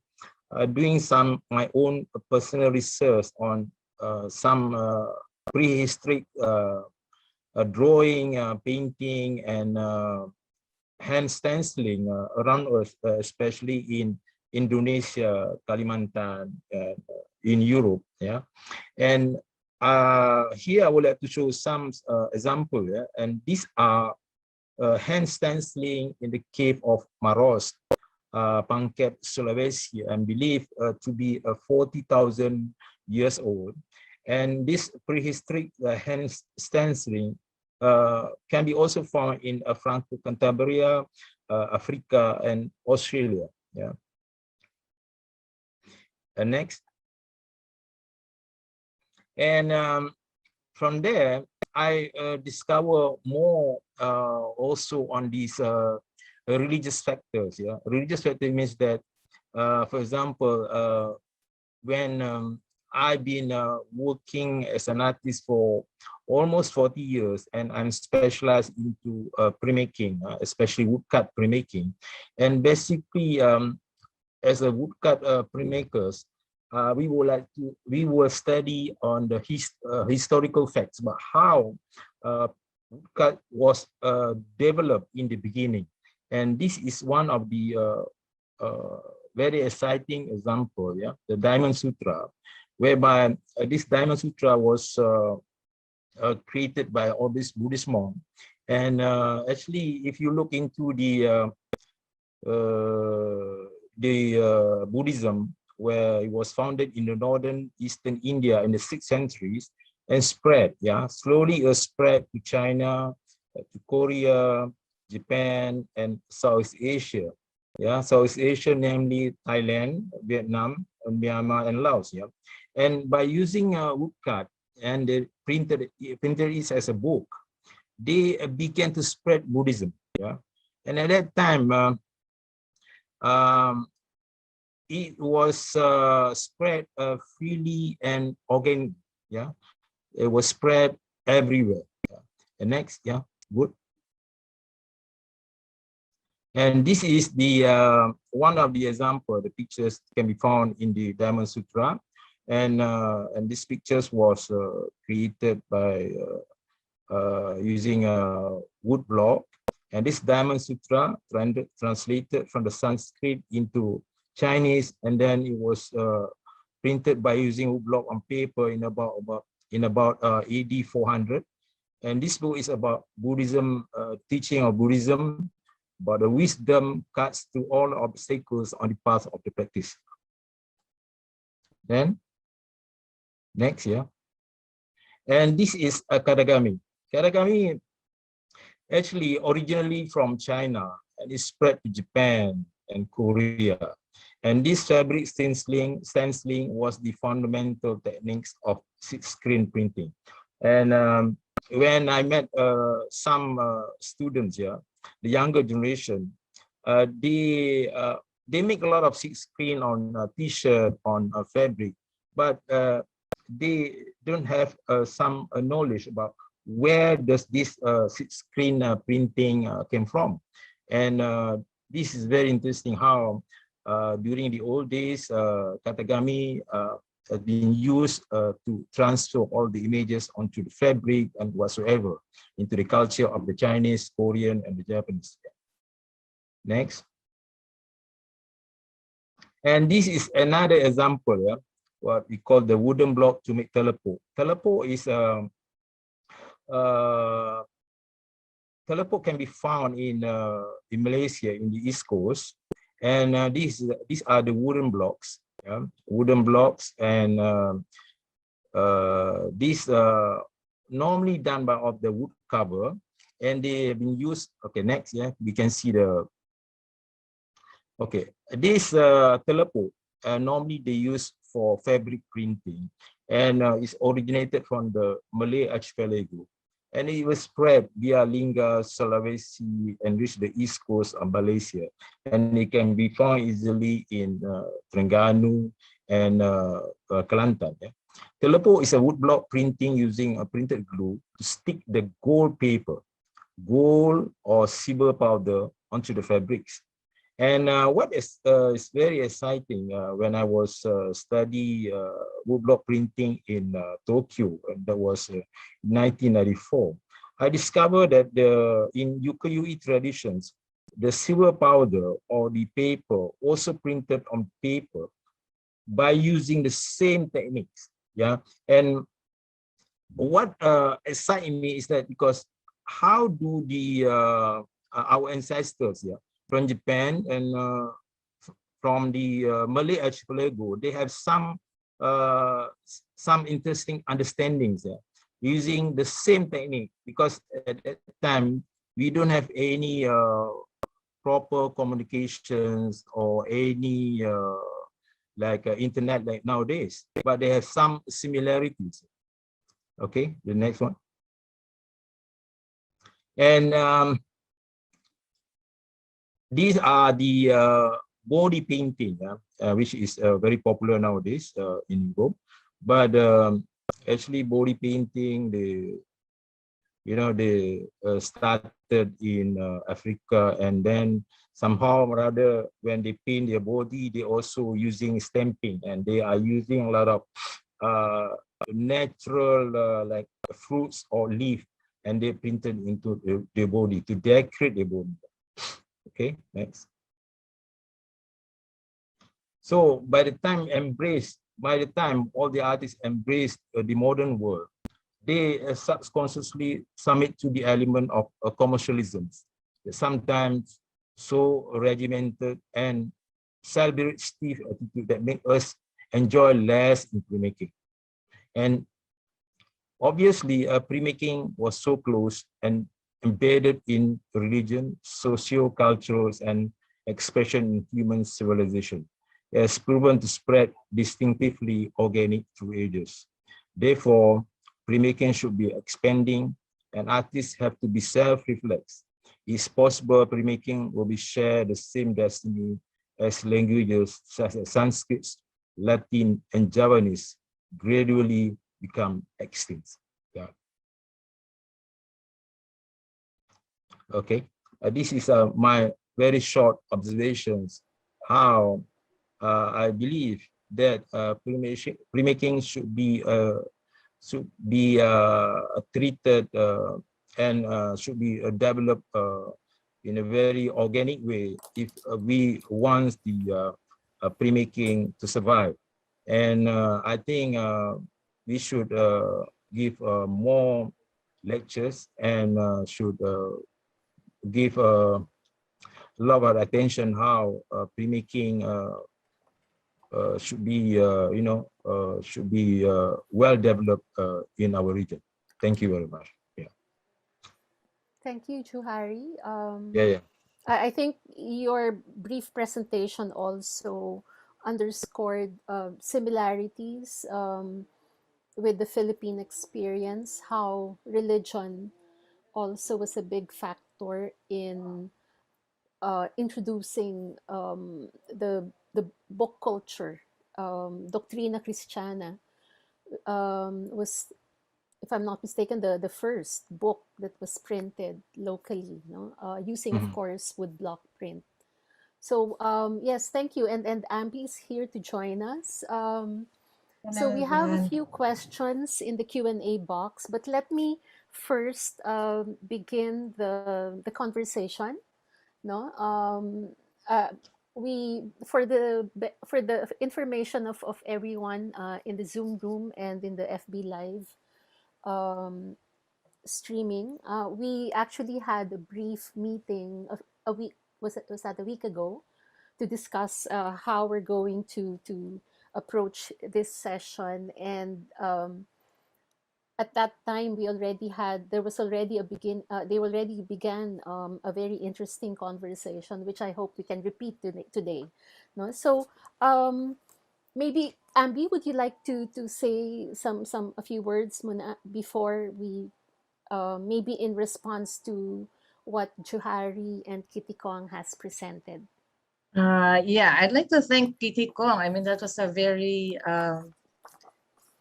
doing some my own personal research on some prehistoric drawing, painting, and hand stenciling around us, especially in Indonesia, Kalimantan, in Europe. Yeah, and here I would like to show some example. Yeah? And these are hand stenciling in the cave of Maros, Pangkep, Sulawesi, and believed to be 40,000 years old. And this prehistoric hand stenciling can be also found in Franco-Cantabria, Africa, and Australia. Yeah. And next. And from there, I discover more also on these religious factors. Yeah, religious factor means that, for example, when I've been working as an artist for almost 40 years, and I'm specialized into printmaking, especially woodcut printmaking. And basically, as a woodcut printmakers, we will study on the historical facts about how woodcut was developed in the beginning. And this is one of the very exciting example, yeah, the Diamond Sutra, whereby this Diamond Sutra was created by all this Buddhist monk. And actually, if you look into the Buddhism, where it was founded in the northern eastern India in the 6th centuries and spread, yeah, slowly spread to China, to Korea, Japan, and South Asia. Yeah, Southeast Asia, namely Thailand, Vietnam, Myanmar, and Laos. Yeah, and by using a woodcut and they printed it as a book, they began to spread Buddhism. Yeah, and at that time, um, it was spread freely and organic. Yeah, it was spread everywhere. Yeah. And next, yeah, good. And this is the one of the example. The pictures can be found in the Diamond Sutra, and this pictures was created by using a wood block. And this Diamond Sutra translated from the Sanskrit into Chinese, and then it was printed by using wood block on paper in about AD 400. And this book is about Buddhism, teaching of Buddhism, but the wisdom cuts through all obstacles on the path of the practice. Then, next, yeah. And this is a Katagami. Katagami actually originally from China, and it spread to Japan and Korea. And this fabric stenciling was the fundamental techniques of screen printing. And when I met some students here, the younger generation, they make a lot of silk screen on t-shirt, on fabric, but they don't have some knowledge about where does this silk screen printing came from. And this is very interesting how during the old days, Katagami has been used to transfer all the images onto the fabric and whatsoever into the culture of the Chinese, Korean, and the Japanese. Next. And this is another example, yeah, what we call the wooden block to make telepo. Telepo is telepo can be found in Malaysia, in the East Coast, and these are the wooden blocks, yeah, wooden blocks, and these normally done by of the wood cover, and they have been used. Okay, next, yeah, we can see the. Okay, this telepo normally they use for fabric printing, and it's originated from the Malay archipelago. And it was spread via Lingga, Sulawesi, and reached the east coast of Malaysia. And it can be found easily in Terengganu and Kelantan. Yeah? Telepo is a woodblock printing using a printed glue to stick the gold paper, gold or silver powder onto the fabrics. And what is very exciting when I was study woodblock printing in Tokyo, and that was 1994, I discovered that in ukiyo-e traditions, the silver powder or the paper also printed on paper by using the same techniques. Yeah, and what excites me is that because how do the our ancestors, yeah, from Japan and from the Malay archipelago, they have some interesting understandings using the same technique, because at that time we don't have any proper communications or any like internet like nowadays, but they have some similarities. Okay, the next one. And these are the body painting, which is very popular nowadays in Europe. But actually, body painting, they started in Africa, and then somehow or other, when they paint their body, they also using stamping, and they are using a lot of natural like fruits or leaf, and they printed into their body to decorate their body. Okay, next. So by the time all the artists embraced the modern world, they subconsciously submit to the element of commercialism, sometimes so regimented and celebrate stiff attitude that make us enjoy less in printmaking. And obviously, printmaking was so close and embedded in religion, socio-cultures, and expression in human civilization. It has proven to spread distinctively organic through ages. Therefore, printmaking should be expanding, and artists have to be self-reflex. It's possible printmaking will be shared the same destiny as languages such as Sanskrit, Latin, and Javanese gradually become extinct. Yeah. Okay, this is my very short observations how I believe that printmaking should be treated and should be developed in a very organic way if we want the printmaking to survive. And I think we should give more lectures and should give a lot of attention how printmaking should be, should be well developed in our region. Thank you very much. Yeah. Thank you, Juhari. Yeah. I think your brief presentation also underscored similarities with the Philippine experience, how religion also was a big factor in introducing the book culture. Doctrina Christiana was, if I'm not mistaken, the first book that was printed locally, no? Using, of course, woodblock print. So yes, thank you. And Ambie is here to join us. So we have a few questions in the Q&A box, but let me first begin the conversation. No, uh, we for the information of everyone in the Zoom room and in the FB Live um, streaming, we actually had a brief meeting a week, was that a week ago, to discuss how we're going to approach this session. And at that time, we already had there was already a begin they already began a very interesting conversation, which I hope we can repeat today. No, so maybe Ambie, would you like to say a few words muna before we maybe in response to what Juhari and Kitikong has presented? Yeah, I'd like to thank Kitikong. I mean, that was a very,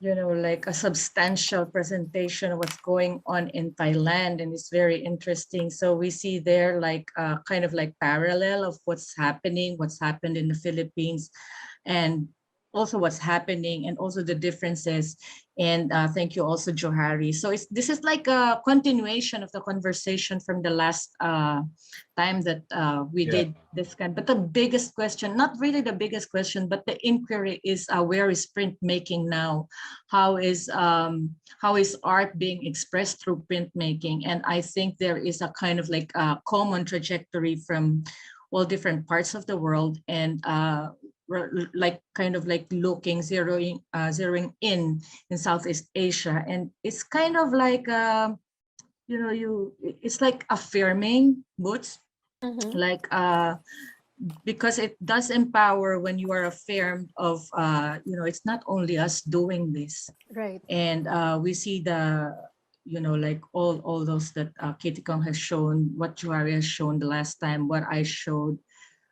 like a substantial presentation of what's going on in Thailand, and it's very interesting. So we see there like kind of like parallel of what's happened in the Philippines, and also what's happening, and also the differences. And thank you also, Johari. So this is like a continuation of the conversation from the last time that we did this kind. But the biggest question, not really the biggest question, but the inquiry is where is printmaking now? How is art being expressed through printmaking? And I think there is a kind of like a common trajectory from all different parts of the world, and like kind of like zeroing in Southeast Asia. And it's kind of like it's like affirming boots, like because it does empower when you are affirmed of it's not only us doing this, right? And we see the like all those that Kitikong has shown, what Juhari has shown the last time, what I showed.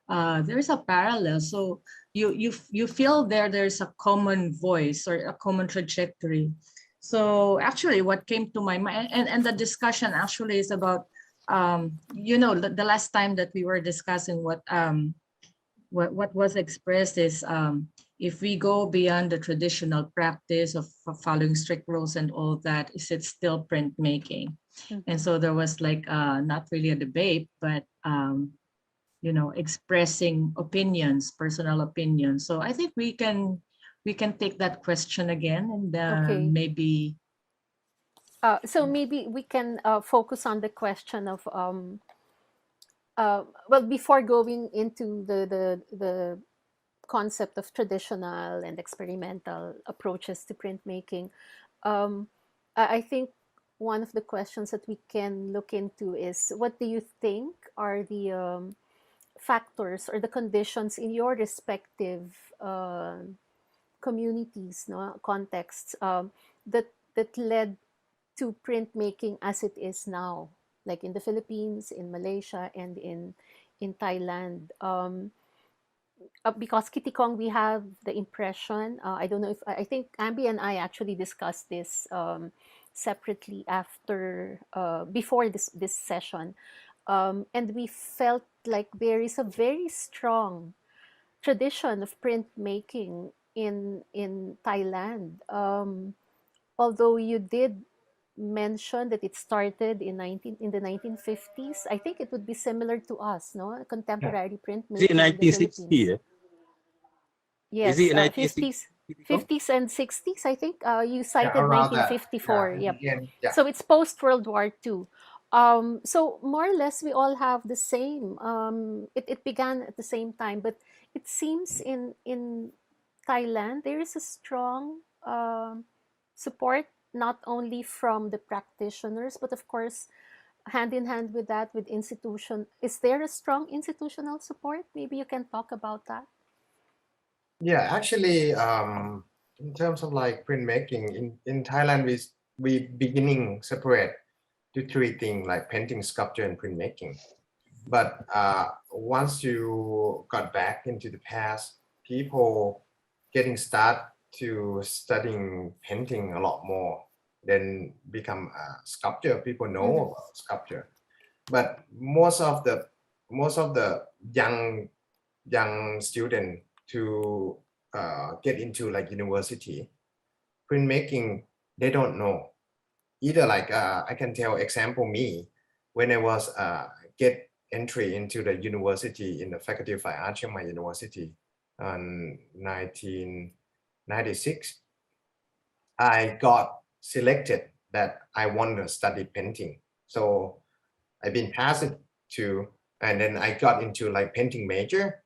There's a parallel. So you feel there's a common voice or a common trajectory. So actually what came to my mind, and the discussion actually is about the last time that we were discussing what was expressed is if we go beyond the traditional practice of following strict rules and all that, is it still printmaking? And so there was like not really a debate, but expressing opinions, personal opinions. So I think we can take that question again, and Okay. maybe. So maybe we can focus on the question of well, before going into the concept of traditional and experimental approaches to printmaking, I think one of the questions that we can look into is, what do you think are the factors or the conditions in your respective communities, no, contexts, that led to printmaking as it is now, like in the Philippines, in Malaysia, and in Thailand? Because Kitikong, we have the impression, I don't know if, I think Ambie and I actually discussed this separately after, before this session. And we felt like there is a very strong tradition of printmaking in Thailand. Although you did mention that it started in the 1950s, I think it would be similar to us, no? Contemporary Is it printmaking in the 1960? Philippines. Yeah? Is Yes, it 1960? 50s, 50s and 60s. I think you Yeah, cited around that. 1954. Yeah, Yep. again, yeah. So it's post World War II. So more or less, we all have the same. It began at the same time, but it seems in Thailand there is a strong support, not only from the practitioners, but of course, hand in hand with that, with institution. Is there a strong institutional support? Maybe you can talk about that. Yeah, actually, in terms of like printmaking in Thailand, we beginning separate to three things like painting, sculpture, and printmaking. But once you got back into the past, people getting start to studying painting a lot more, then become sculpture. People know about sculpture, but most of the young student to get into like university printmaking, they don't know either. Like I can tell example me when I was get entry into the university in the Faculty of Fine Art Chiang Mai University in 1996. I got selected that I want to study painting, so I've been passed to, and then I got into like painting major.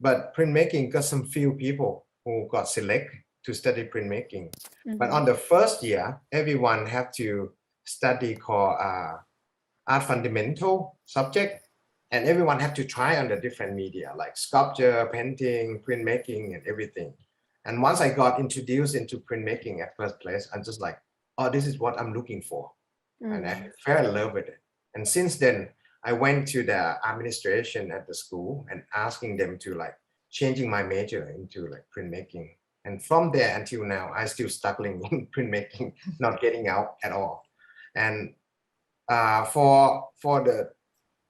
But printmaking got some few people who got selected to study printmaking. But on the first year, everyone have to study called art fundamental subject, and everyone have to try on the different media like sculpture, painting, printmaking, and everything. And once I got introduced into printmaking at first place, I'm just like, oh, this is what I'm looking for. And I fell in love with it. And since then, I went to the administration at the school and asking them to like changing my major into like printmaking. And from there until now, I still struggling in printmaking, not getting out at all. And for the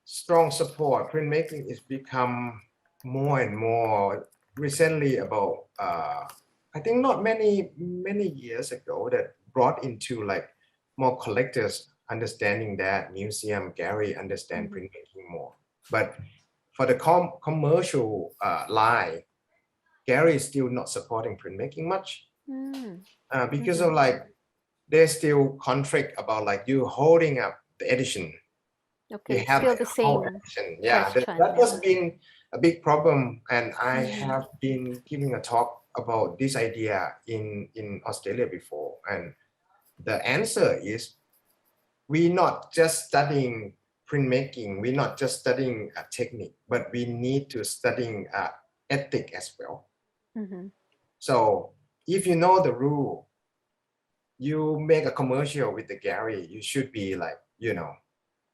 strong support, printmaking is become more and more recently about I think not many years ago that brought into like more collectors understanding that museum gallery understand printmaking more. But for the commercial line, gallery is still not supporting printmaking much because of like there's still conflict about like you holding up the edition. Okay, have still the same edition. Yeah, question. that has been a big problem, and I have been giving a talk about this idea in Australia before, and the answer is we're not just studying printmaking, we're not just studying a technique, but we need to studying ethic as well. So if you know the rule, you make a commercial with the gallery, you should be like, you know,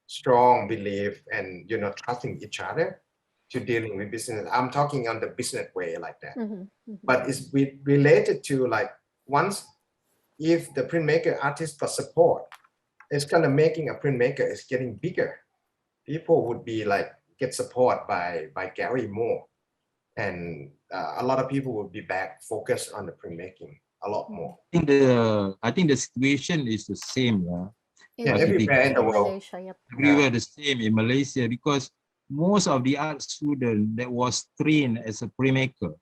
strong belief and, you know, trusting each other to dealing with business. I'm talking on the business way like that. But it's related to like once if the printmaker artist got support, it's kind of making a printmaker is getting bigger. People would be like get support by gallery more, and a lot of people would be back focused on the printmaking a lot more. I think the situation is the same. Yeah, everywhere in the world. Malaysia, yep. Everywhere the same in Malaysia, because most of the art students that was trained as a printmaker,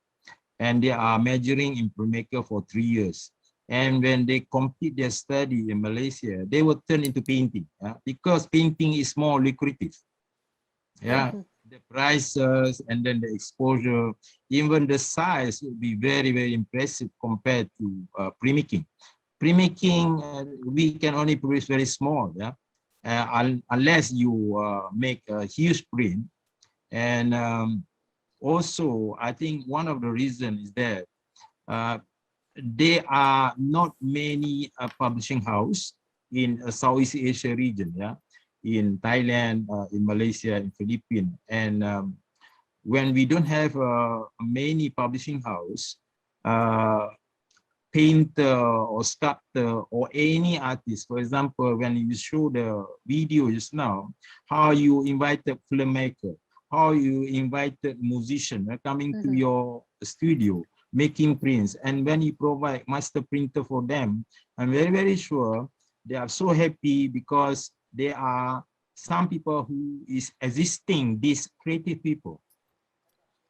and they are majoring in printmaker for 3 years. And when they complete their study in Malaysia, they will turn into painting because painting is more lucrative. The prices and then the exposure, even the size will be very, very impressive compared to printmaking. Printmaking, we can only produce very small, unless you make a huge print. And also, I think one of the reasons is that there are not many publishing house in Southeast Asia region, yeah, in Thailand, in Malaysia, in Philippines. And when we don't have many publishing house, painter or sculptor or any artist, for example, when you show the video just now, how you invited filmmaker, how you invited musician coming to your studio, making prints, and when you provide master printer for them, I'm very, very sure they are so happy because there are some people who is existing, these creative people.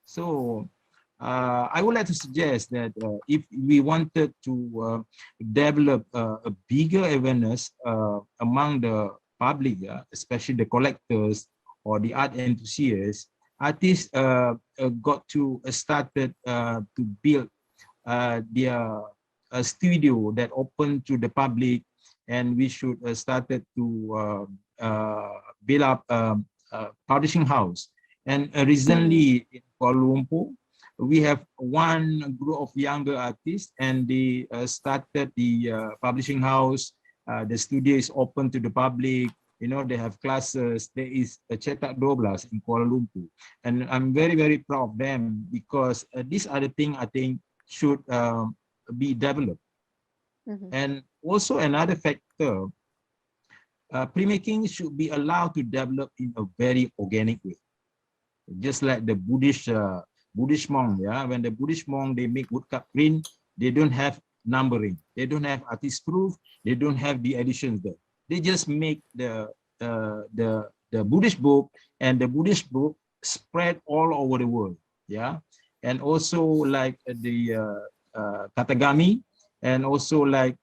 So I would like to suggest that if we wanted to develop a bigger awareness among the public, especially the collectors or the art enthusiasts, artists got to started to build their studio that open to the public, and we should started to build up a publishing house. And recently in Kuala Lumpur, we have one group of younger artists, and they started the publishing house. The studio is open to the public. You know, they have classes. There is a Cetak 12 in Kuala Lumpur. And I'm very, very proud of them because these are the things I think should be developed. And also another factor, printmaking should be allowed to develop in a very organic way. Just like the Buddhist monk, yeah. When the Buddhist monk, they make woodcut print, they don't have numbering, they don't have artist proof, they don't have the editions there. They just make the Buddhist book, and the Buddhist book spread all over the world, yeah. And also like the katagami, and also like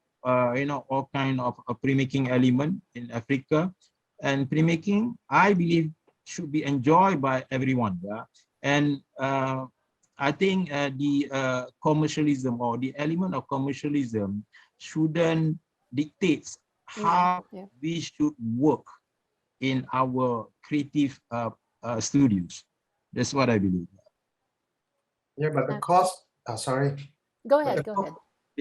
you know, all kind of printmaking element in Africa. And printmaking, I believe, should be enjoyed by everyone, yeah. And I think the commercialism or the element of commercialism shouldn't dictate how we should work in our creative studios. That's what I believe. Yeah, but the cost, sorry. Go ahead, go ahead.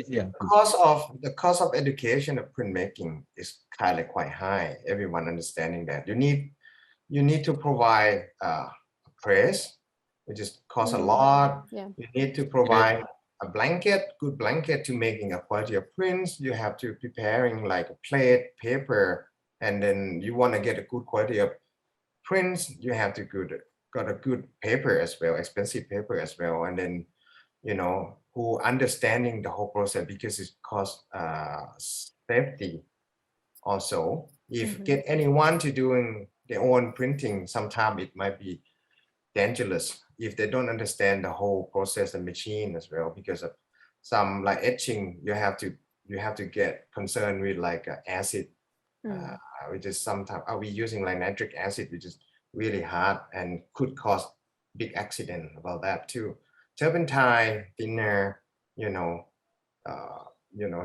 Yeah, the cost of education of printmaking is kind of quite high. Everyone understanding that you need to provide a press, which is cost a lot. You need to provide a blanket, good blanket to making a quality of prints. You have to preparing like a plate, paper, and then you want to get a good quality of prints. You have to got a good paper as well, expensive paper as well, and then you know who understanding the whole process because it costs safety also. If get anyone to doing their own printing, sometimes it might be dangerous if they don't understand the whole process and machine as well, because of some like etching, you have to get concerned with like acid, which is sometimes are we using like nitric acid, which is really hard and could cause big accident about that too. Turpentine, thinner, you know,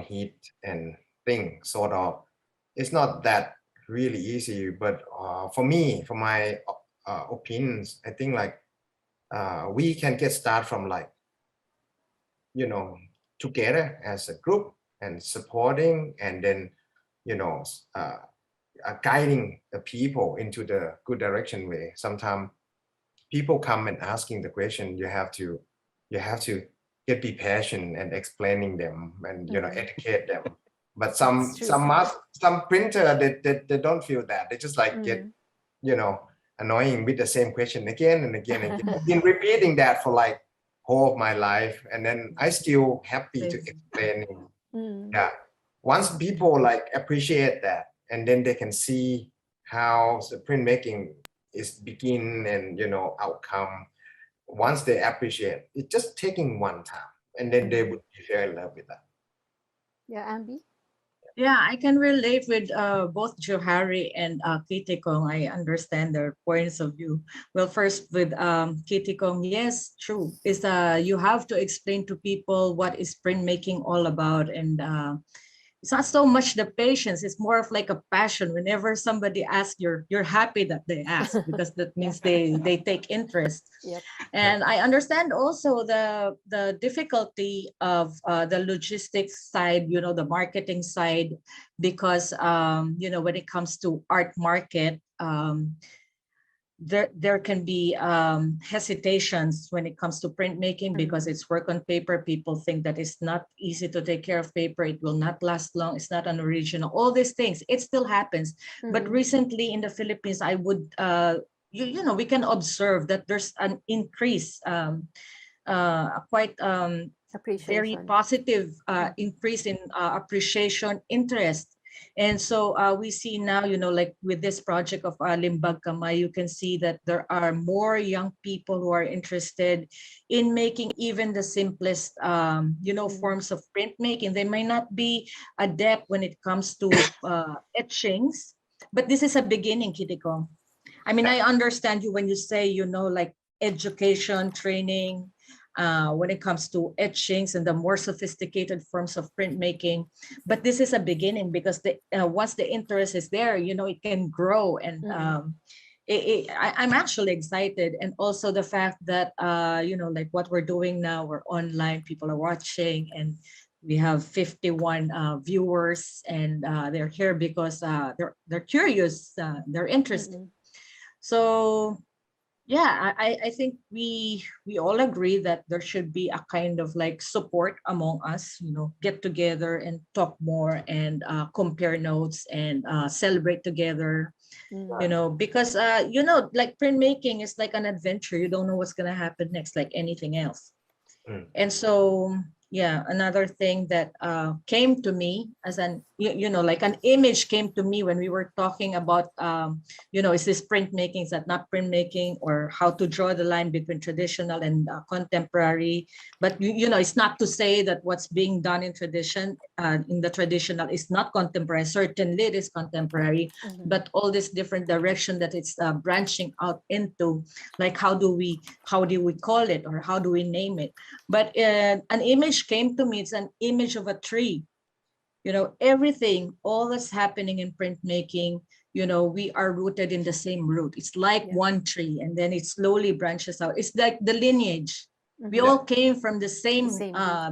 heat and thing sort of. It's not that really easy, but for me, for my opinions, I think like we can get started from like, you know, together as a group and supporting, and then, you know, guiding the people into the good direction way. Sometimes people come and asking the question, you have to be patient and explaining them and you know educate them. But some printer they don't feel that. They just like get, you know, annoying with the same question again and again and again. I've been repeating that for like whole of my life, and then I still happy to explain. Yeah, once people like appreciate that, and then they can see how the printmaking is begin and you know outcome. Once they appreciate it, just taking one time, and then they would be very in love with that. Yeah, Ambie? Yeah, I can relate with both Juhari and Kitikong. I understand their points of view. Well, first with Kitikong, yes, true. Is you have to explain to people what is printmaking all about, and it's not so much the patience, it's more of like a passion. Whenever somebody asks, you're happy that they ask, because that means they take interest. Yep. And I understand also the difficulty of the logistics side, the marketing side, because when it comes to art market, there can be hesitations when it comes to printmaking, because it's work on paper. People think that it's not easy to take care of paper. It will not last long. It's not an original. All these things, it still happens. But recently in the Philippines, I would, we can observe that there's an increase, quite very positive increase in appreciation, interest. And so we see now, like with this project of Limbag Kamay, you can see that there are more young people who are interested in making even the simplest, forms of printmaking. They may not be adept when it comes to etchings, but this is a beginning, Kitikong. I mean, I understand you when you say, like education, training, when it comes to etchings and the more sophisticated forms of printmaking. But this is a beginning, because once the interest is there, it can grow. And I'm actually excited. And also the fact that, like what we're doing now, we're online, people are watching, and we have 51 viewers, and they're here because they're curious, they're interested. So yeah, I think we all agree that there should be a kind of like support among us, get together and talk more, and compare notes, and celebrate together, because like printmaking is like an adventure. You don't know what's gonna happen next, like anything else. And so yeah, another thing that came to me as an, like an image came to me when we were talking about, is this printmaking, is that not printmaking, or how to draw the line between traditional and contemporary. But, it's not to say that what's being done in the traditional is not contemporary. Certainly it is contemporary, but all this different direction that it's branching out into, like how do we call it, or how do we name it? But an image came to me. It's an image of a tree. Everything, all that's happening in printmaking, we are rooted in the same root. It's like one tree, and then it slowly branches out. It's like the lineage. We all came from the same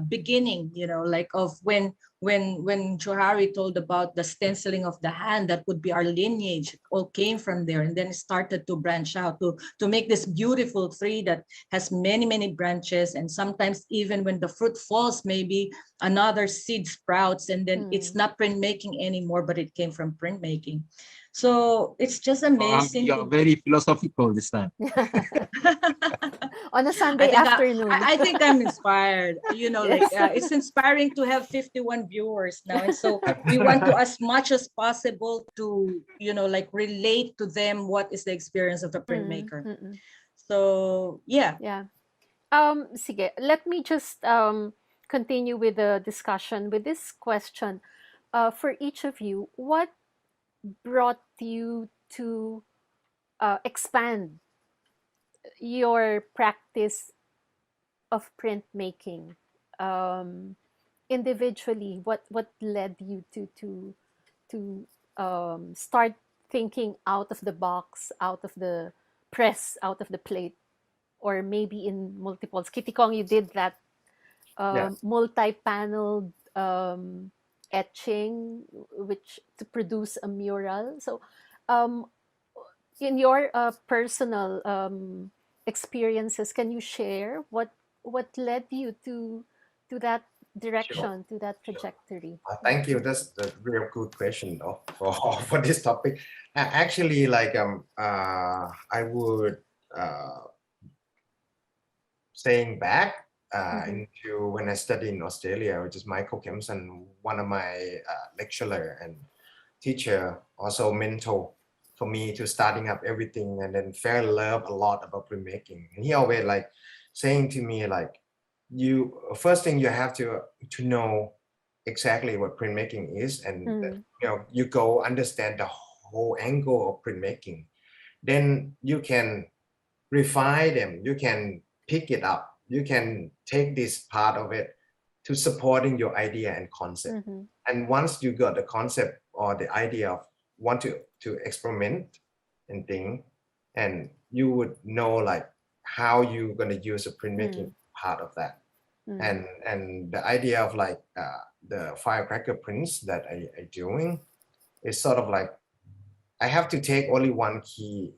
beginning, like of when Juhari told about the stenciling of the hand, that would be our lineage. It all came from there, and then it started to branch out to make this beautiful tree that has many, many branches. And sometimes even when the fruit falls, maybe another seed sprouts, and then it's not printmaking anymore, but it came from printmaking. So it's just amazing. You're very philosophical this time. On a Sunday afternoon. I think I'm inspired. It's inspiring to have 51 viewers now. And so we want to, as much as possible, to, like relate to them what is the experience of the printmaker. So, yeah. Yeah. Sige, let me just continue with the discussion with this question. For each of you, what brought you to expand your practice of printmaking individually? What led you to start thinking out of the box, out of the press, out of the plate, or maybe in multiples? Kitikong, you did that multi-panel etching, which to produce a mural. So in your personal experiences, can you share what led you to that direction, to that trajectory? Thank you. That's a real good question, though, for this topic. Actually, like I would saying back into when I studied in Australia, which is Michael Kempson, one of my lecturer and teacher, also mentor for me to starting up everything, and then fell in love a lot about printmaking. And he always like saying to me, like, you first thing you have to know exactly what printmaking is, and you go understand the whole angle of printmaking. Then you can refine them, you can pick it up, you can take this part of it to supporting your idea and concept. And once you got the concept or the idea of want to experiment and thing, and you would know like how you're going to use a printmaking part of that. And the idea of like the firecracker prints that I doing is sort of like I have to take only one key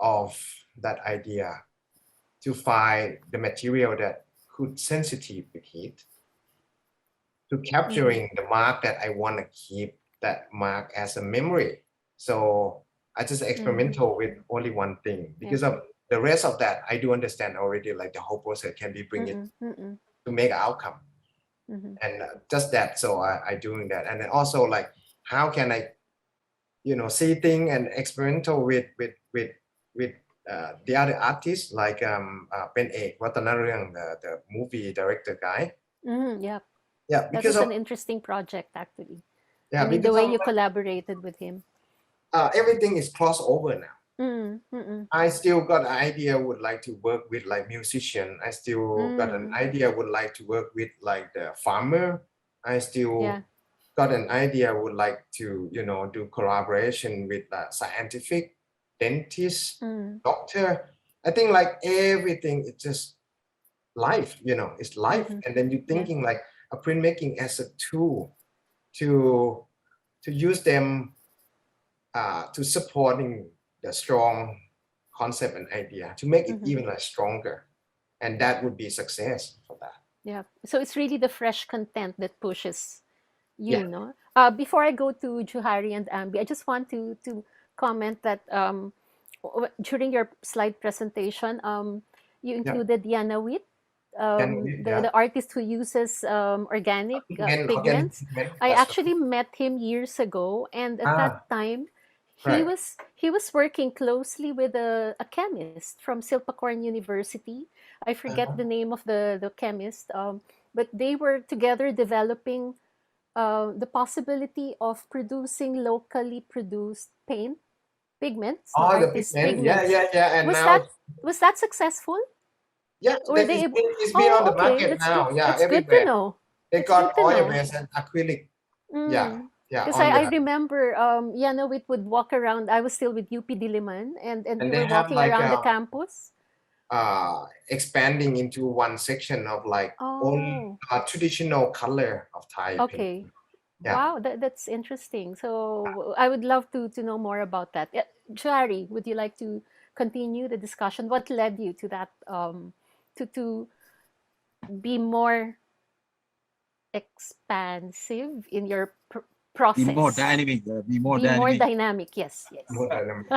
of that idea to find the material that could sensitive with heat, to capturing the mark that I want to keep that mark as a memory. So I just experimental with only one thing because of the rest of that. I do understand already, like the whole process can be bring it to make an outcome. And just that. So I doing that. And then also like, how can I, you know, see thing and experimental with the other artists like Kitikong Tilokwattanotai, the movie director guy. Yeah. Yeah, because that was of an interesting project actually. yeah, I mean, the because way of, you collaborated with him. everything is crossover now. Mm-mm. I still got an idea would like to work with like musician. I still got an idea would like to work with like the farmer. I still got an idea would like to, you know, do collaboration with scientific, dentist, doctor. I think like everything is just life, you know, it's life. And then you're thinking like a printmaking as a tool to use them to supporting the strong concept and idea to make it even like stronger, and that would be success for that. Yeah, so it's really the fresh content that pushes you. Yeah. No, before I go to Juhari and Ambie, I just want to comment that during your slide presentation, you included Yanawit, the artist who uses organic pigments. I actually met him years ago, and at that time, he was working closely with a chemist from Silpacorn University. I forget the name of the chemist, but they were together developing the possibility of producing locally produced pigments, Oh, the artist pigment. pigments. Yeah. And Was now that successful? yeah, Were they able? it's been on the Okay, market that's now. good. Yeah, It's good to everywhere. know. They It's got good to know. oil-based and acrylic. Yeah, Because on I the remember Yanowit would walk around. I was still with UP Diliman, and we and they were have walking like around the campus. expanding into one section of like own Oh, traditional color of Thai paint. okay. Yeah. Wow, that's interesting. So I would love to know more about that. Yeah, Jari, would you like to continue the discussion? What led you to that to be more expansive in your Be more process? dynamic. Be more Be more dynamic. dynamic. Yes, yes. More dynamic.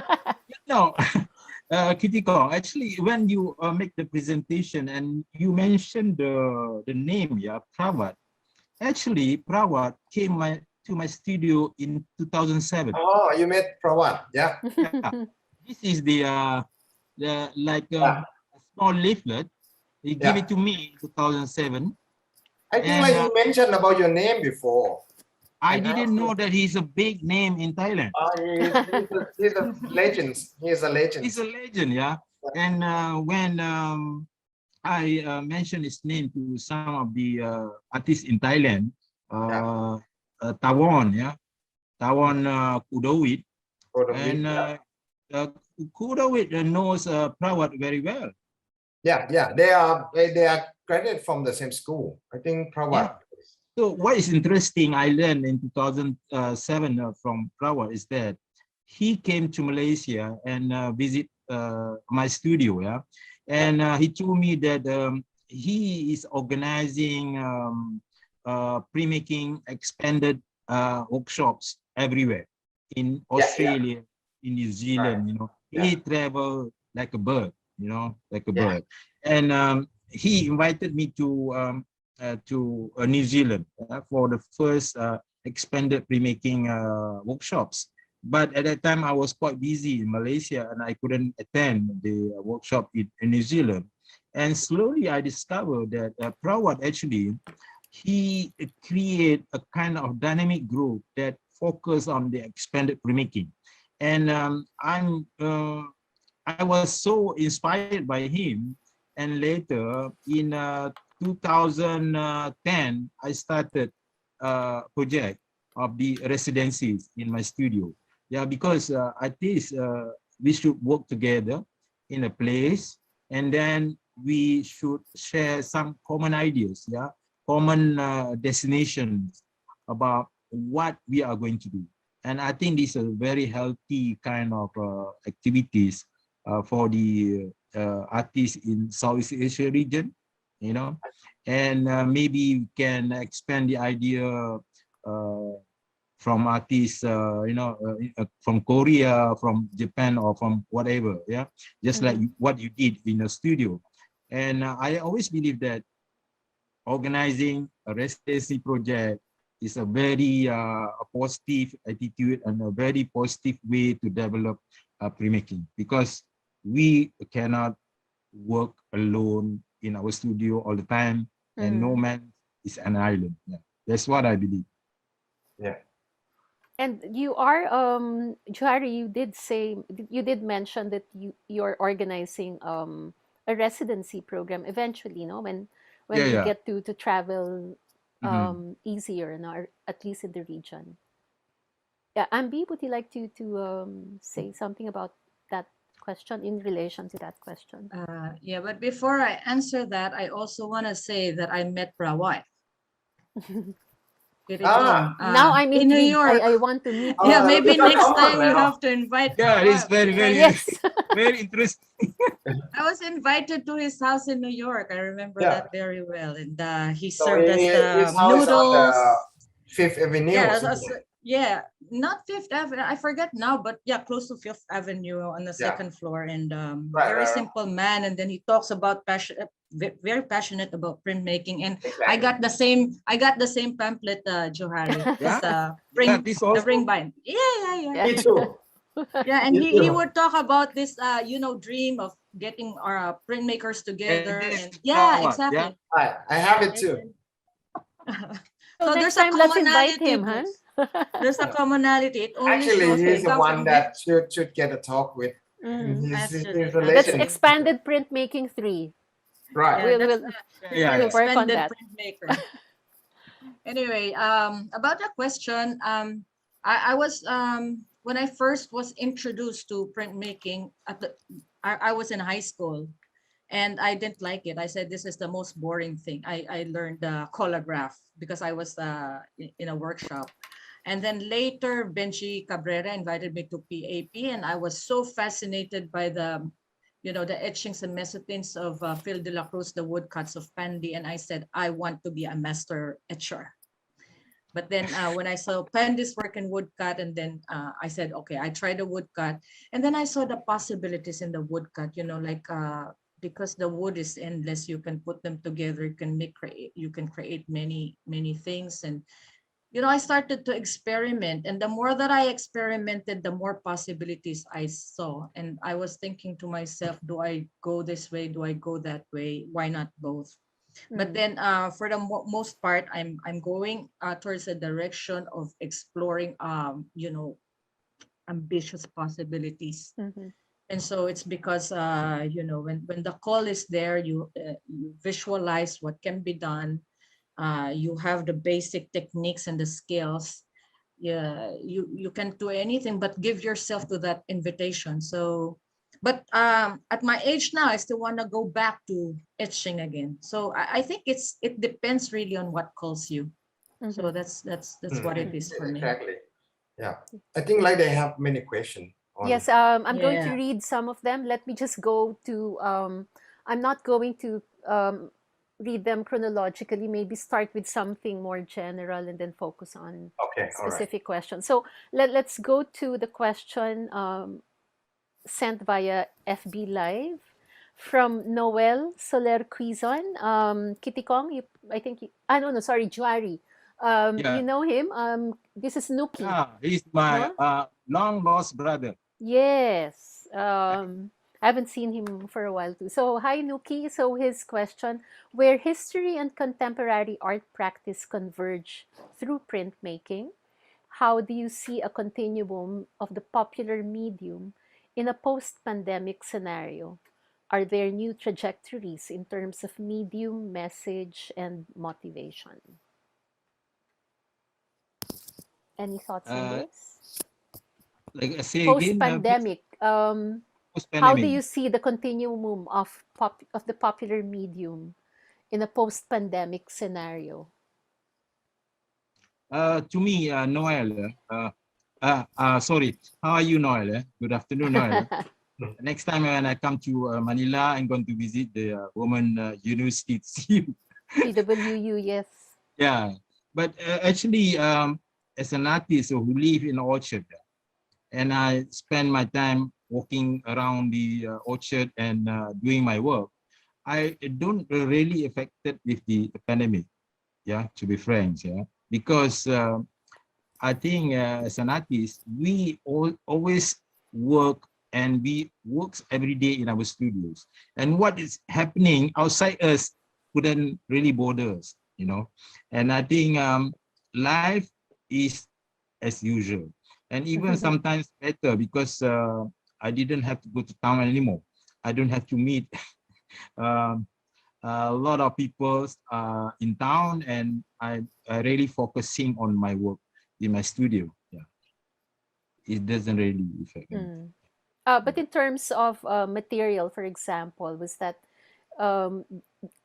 No, Kitikong, actually, when you make the presentation and you mentioned the name, yeah, Prawat. Actually, Prawat came to my studio in 2007. Oh, you met Prawat, yeah. Yeah. This is the like a small leaflet. He gave it to me in 2007. I think And, like you mentioned about your name before. I And didn't know that he's a big name in Thailand. He's a legend. He's a legend. He's a legend, yeah. And when I mentioned his name to some of the artists in Thailand, Tawon, yeah, Tawon Kudowit, and Kudowit knows Prawat very well. Yeah, they are graduated from the same school. I think Prawat. Yeah. So what is interesting, I learned in 2007 from Prawat is that he came to Malaysia and visit my studio, yeah, and he told me that he is organizing printmaking expanded workshops everywhere in Australia, in New Zealand. You know, he traveled like a bird, you know, like a bird, and he invited me to New Zealand for the first expanded printmaking workshops. But at that time, I was quite busy in Malaysia and I couldn't attend the workshop in New Zealand. And slowly I discovered that Prawat actually, he created a kind of dynamic group that focused on the expanded printmaking. And I was so inspired by him. And later in 2010, I started a project of the residencies in my studio. Yeah, because at least we should work together in a place, and then we should share some common ideas, yeah, common destinations about what we are going to do. And I think this is a very healthy kind of activities for the artists in Southeast Asia region, you know, and maybe we can expand the idea from artists, from Korea, from Japan, or from whatever, yeah, just like what you did in the studio. And I always believe that organizing a residency project is a very a positive attitude and a very positive way to develop printmaking, because we cannot work alone in our studio all the time, and no man is an island. Yeah, that's what I believe. Yeah. And you are, Juhari, you did mention that you're organizing a residency program eventually, no? When Yeah, we yeah. get to travel Mhm. easier, no? Or at least in the region. Yeah, Ambie, would you like to say something about that question in relation to that question? Yeah, but before I answer that, I also want to say that I met Prawai Ah, Kitikong, Now I'm in New intrigued. York. I want to meet Yeah, him. maybe it's a next common time you now. have to invite Yeah, it's Prawai. very, very, Yes. very interesting. I was invited to his house in New York. I remember Yeah. that very well. And he So served us his house is on the noodles. Fifth Avenue, Yeah, isn't it? yeah, not Fifth Avenue. I forget now, but yeah, close to Fifth Avenue on the Yeah. second floor. And Right, very right, right. simple man. And then he talks about very passionate about printmaking. And I Exactly. got the same. I got the same pamphlet, Johari. Yeah, Ring this the also. ring bind. Yeah. Me too. Yeah, and Me he too. would talk about this, dream of getting our printmakers And together, this and is yeah, what, yeah. exactly. I have it And too. then, So so next there's a time, let's invite commonality, him, boss. huh? There's a commonality. It only Actually, shows he's we the come one from that should get a talk with Mhm. his That's relation. actually, expanded printmaking 3. Right. yeah, We'll, that's we'll, Yeah, we'll yeah. work on expanded that. printmaker. Anyway, about the question, I was when I first was introduced to printmaking I was in high school. And I didn't like it. I said, this is the most boring thing. I learned colograph because I was in a workshop. And then later, Benji Cabrera invited me to PAP, and I was so fascinated by the etchings and mezzotins of Phil de la Cruz, the woodcuts of Pandy, and I said, I want to be a master etcher. But then when I saw Pandy's work in woodcut, and then I said, okay, I tried the woodcut, and then I saw the possibilities in the woodcut, because the wood is endless, you can put them together, you can create many things. And I started to experiment, and the more that I experimented, the more possibilities I saw. And I was thinking to myself, do I go this way, do I go that way, why not both? But then for the most part, I'm going towards a direction of exploring ambitious possibilities. Mhm. And so it's because when the call is there, you visualize what can be done. You have the basic techniques and the skills. Yeah, you can do anything but give yourself to that invitation. So, but at my age now, I still want to go back to etching again. So I think it depends really on what calls you. So Mhm. that's what it is for me. Exactly. Yeah. I think like they have many questions on. Yes, I'm going to Yeah. read some of them. Let me just go to, I'm not going to read them chronologically, maybe start with something more general and then focus on Okay. All right. specific questions. So let's go to the question sent via FB Live from Noel Soler Quizon. Kitikong, I think, no, sorry, Juari. You Yeah, know him. This is Nuki, yeah. He's my no? long lost brother. Yes. I haven't seen him for a while too. So, hi, Nuki. So, his question: where history and contemporary art practice converge through printmaking, how do you see a continuum of the popular medium in a post pandemic scenario? Are there new trajectories in terms of medium, message, and motivation? Any thoughts on Uh, this? like I say again, please, Post-pandemic, how do post-pandemic. you see the continuum of the popular medium in a post-pandemic scenario? To me, Noel, sorry, how are you, Noel? Good afternoon, Noel. Next time when I come to Manila, I'm going to visit the Women University to see you. PWU, yes. Yeah, but actually, as an artist who live in Orchard, and I spend my time walking around the orchard and doing my work, I don't really affected with the pandemic. Yeah, to be frank, yeah, because I think as an artist, we always work and we works every day in our studios. And what is happening outside us couldn't really bother us, you know. And I think life is as usual. And even sometimes better because I didn't have to go to town anymore. I don't have to meet um, a lot of people in town, and I really focusing on my work in my studio. Yeah, it doesn't really affect me. Mm. But in terms of material, for example, was that um,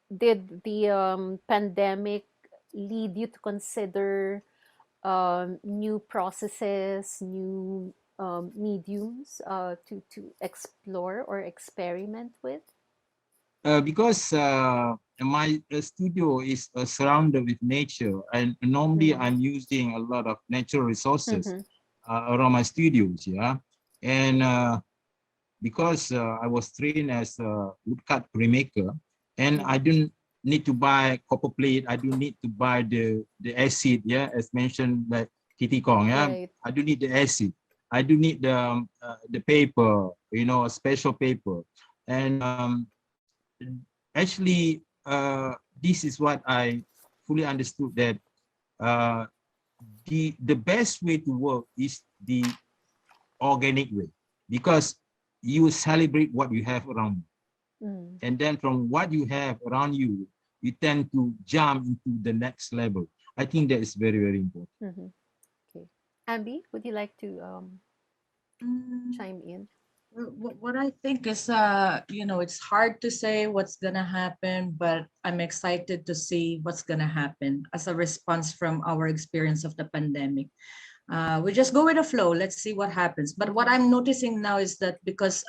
did the pandemic lead you to consider new processes, new mediums to explore or experiment with? Because my studio is surrounded with nature, and normally Mm-hmm. I'm using a lot of natural resources Mm-hmm. around my studios. Yeah, and because I was trained as a woodcut printmaker, and I Mm-hmm. didn't need to buy copper plate. I don't need to buy the acid. Yeah, as mentioned by Kitikong. Yeah, Right. I don't need the acid. I do need the paper. You know, a special paper, and actually, this is what I fully understood that uh, the best way to work is the organic way, because you celebrate what you have around you. Mm. And then from what you have around you, you tend to jump into the next level. I think that is very, very important. Mm-hmm. Okay. Ambie, would you like to Mm, chime in? what I think is, it's hard to say what's gonna happen, but I'm excited to see what's gonna happen as a response from our experience of the pandemic. We just go with the flow. Let's see what happens. But what I'm noticing now is that because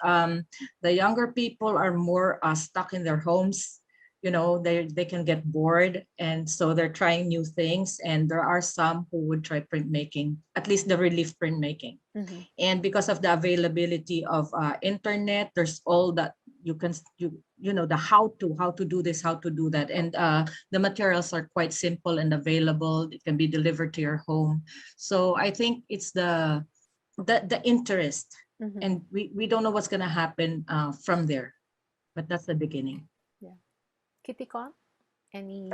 the younger people are more stuck in their homes, they can get bored, and so they're trying new things. And there are some who would try printmaking, at least the relief printmaking. Mm-hmm. And because of the availability of internet, there's all that the how to do this, how to do that, and the materials are quite simple and available. It can be delivered to your home. So I think it's the interest, Mm-hmm. and we don't know what's going to happen from there, but that's the beginning. Yeah. Kitikon, any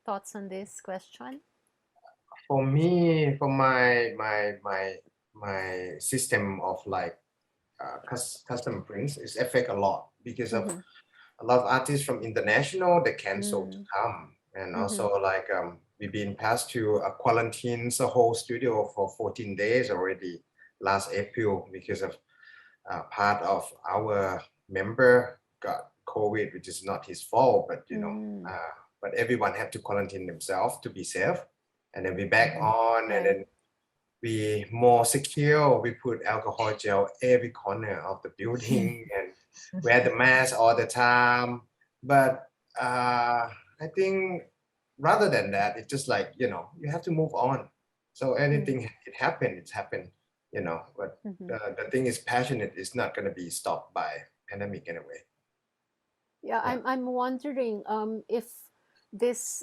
thoughts on this question? For me, for my system of like custom prints is affect a lot because of Mm-hmm. a lot of artists from international they cancel to Mm. come, and Mm-hmm. also like we've been passed to a quarantine the whole studio for 14 days already last April because of part of our member got COVID, which is not his fault, but Mm. but everyone had to quarantine themselves to be safe, and then we back on, and Right. then we more secure. We put alcohol gel every corner of the building and wear the mask all the time. But I think rather than that, it's just like you have to move on. So Mm. anything it's happened. But Mm-hmm. the thing is, passionate is not going to be stopped by pandemic anyway. Yeah, Yeah. I'm wondering if this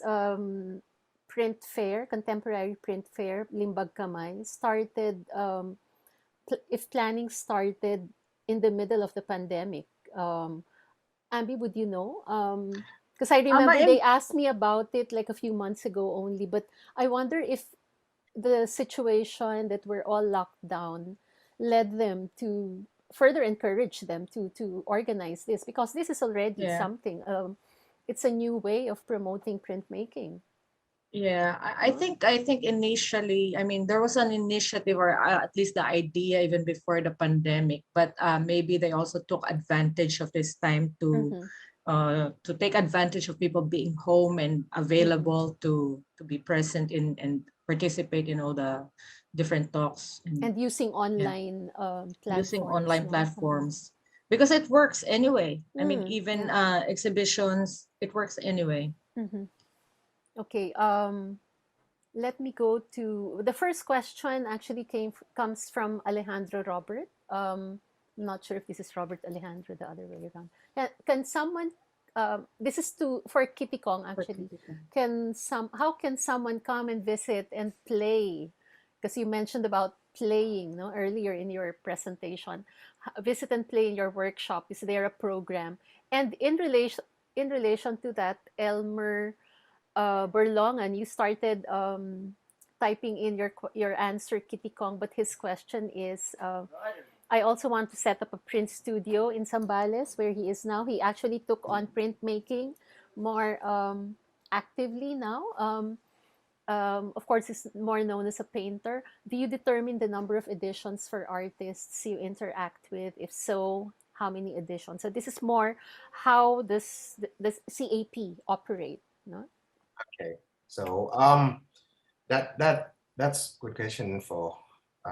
print fair, contemporary print fair, Limbag Kamay, started if planning started in the middle of the pandemic. Ambi, would you know? Because I remember I they asked me about it like a few months ago only, but I wonder if the situation that we're all locked down led them to further encourage them to organize this, because this is already Yeah. something. It's a new way of promoting printmaking. Yeah, I think initially, I mean, there was an initiative, or at least the idea even before the pandemic, but maybe they also took advantage of this time to take advantage of people being home and available to be present in and participate in all the different talks And using yeah, online using platforms, online no? platforms because it works anyway. I mean, even Yeah. exhibitions, it works anyway. Okay. Let me go to the first question. Actually, comes from Alejandro Robert. I'm not sure if this is Robert Alejandro, the other way around. Can someone? This is for Kitikong actually. How can someone come and visit and play? Because you mentioned about playing, no, earlier in your presentation. Visit and play in your workshop. Is there a program? And in relation to that, Elmer Berlongan, you started typing in your answer, Kitty Kong, but his question is, I also want to set up a print studio in Zambales, where he is now. He actually took on printmaking more actively now. Of course, he's more known as a painter. Do you determine the number of editions for artists you interact with? If so, how many editions? So this is more how does the CAP operate, no? Okay, so that's good question for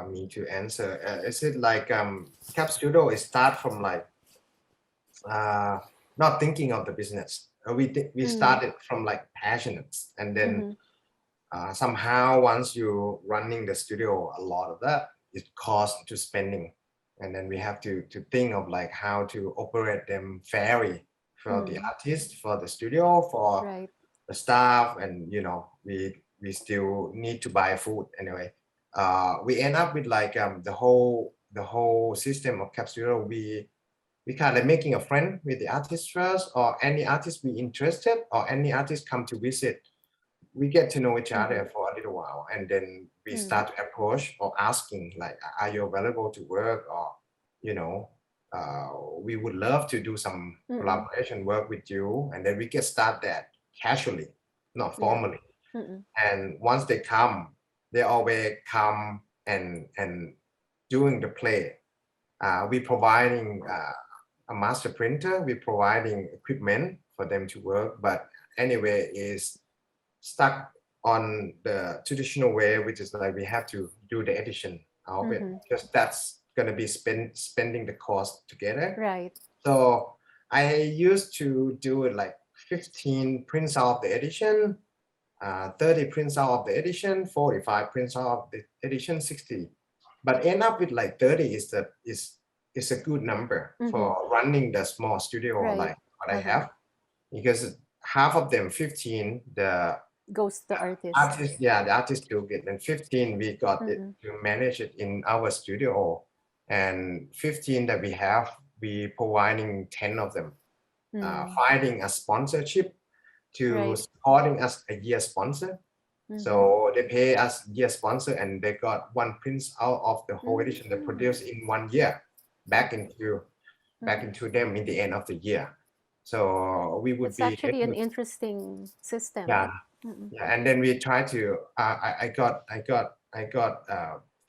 me to answer. Is it like Cap Studio is start from like not thinking of the business. We started from like passionate, and then somehow once you running the studio, a lot of that it costs to spending, and then we have to think of like how to operate them fairly for the artist, for the studio, for Right. the staff, and we still need to buy food anyway. We end up with like the whole system of Cap Studio. We kind of making a friend with the artist first, or any artist we interested, or any artist come to visit. We get to know each other for a little while, and then we start to approach or asking like, are you available to work, or we would love to do some collaboration work with you, and then we can start that casually, not formally. And once they come, they always come and doing the play. We providing a master printer, we providing equipment for them to work, but anyway is stuck on the traditional way, which is like we have to do the edition of it, because that's going to be spending the cost together. Right. So I used to do it like 15 prints out of the edition, 30 prints out of the edition, 45 prints out of the edition, 60. But end up with like 30 is a good number for running the small studio like what I have, because half of them, 15, the goes to the artist. the artist do it, and 15 we got it to manage it in our studio, and 15 that we have, we providing 10 of them, finding a sponsorship to supporting us a year sponsor. So they pay us year sponsor, and they got one prints out of the whole edition they produced in 1 year back into them in the end of the year. So we would It's be actually an interesting system. yeah. And then we try to I got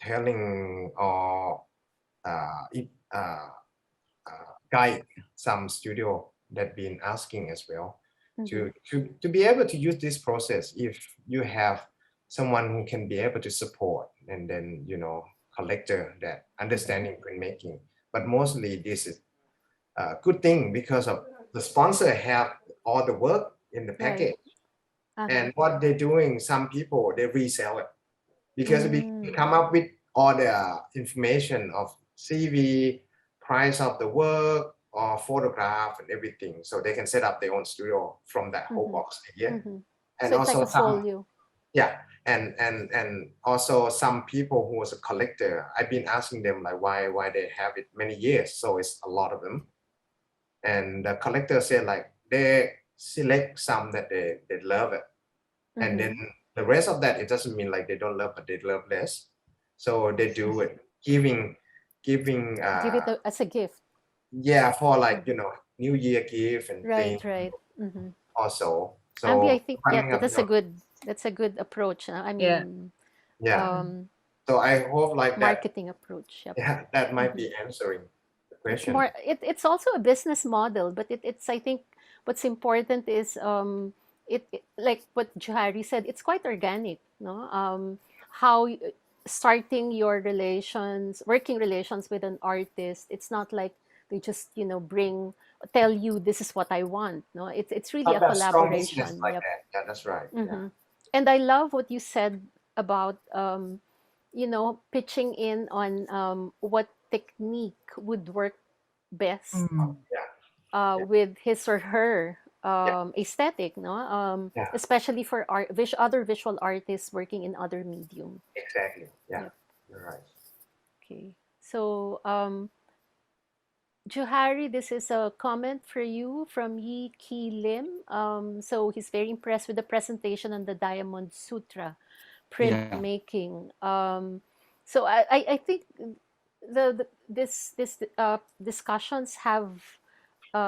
telling or guide some studio that been asking as well to be able to use this process. If you have someone who can be able to support, and then collector that understanding printmaking, but mostly this is a good thing because of the sponsor have all the work in the package. And what they're doing, some people they resell it, because we come up with all the information of CV, price of the work, or photograph and everything, so they can set up their own studio from that whole box here. And So it's also like a folio. and also some people who was a collector, I've been asking them like why they have it many years, so it's a lot of them. And the collector said like they select some that they love it, and then the rest of that, it doesn't mean like they don't love, but they love less. So they do it, giving giving Give it as a gift. yeah, for like, you know, New Year gift and Right, things right. also. Ambie, I So think depending on that's a good approach. I Yeah. mean, yeah. So I hope like that, marketing approach. Yep. yeah, that might be answering the It's question. more. It's also a business model, but it's. I think what's important is like what Juhari said. It's quite organic, no? How starting your relations, working relations with an artist. It's not like they just tell you this is what I want. No, it's really Not a that strong business collaboration. like Yep. that. Yeah, that's right. Yeah. And I love what you said about pitching in on what technique would work best Mm. Yeah. with his or her Yeah. aesthetic, no? Yeah. Especially for other visual artists working in other medium. Exactly. Yeah. Yep. You're right. Okay. So, Juhari, this is a comment for you from Yi Ki Lim. So he's very impressed with the presentation on the Diamond Sutra Yeah. printmaking. So I think this discussions have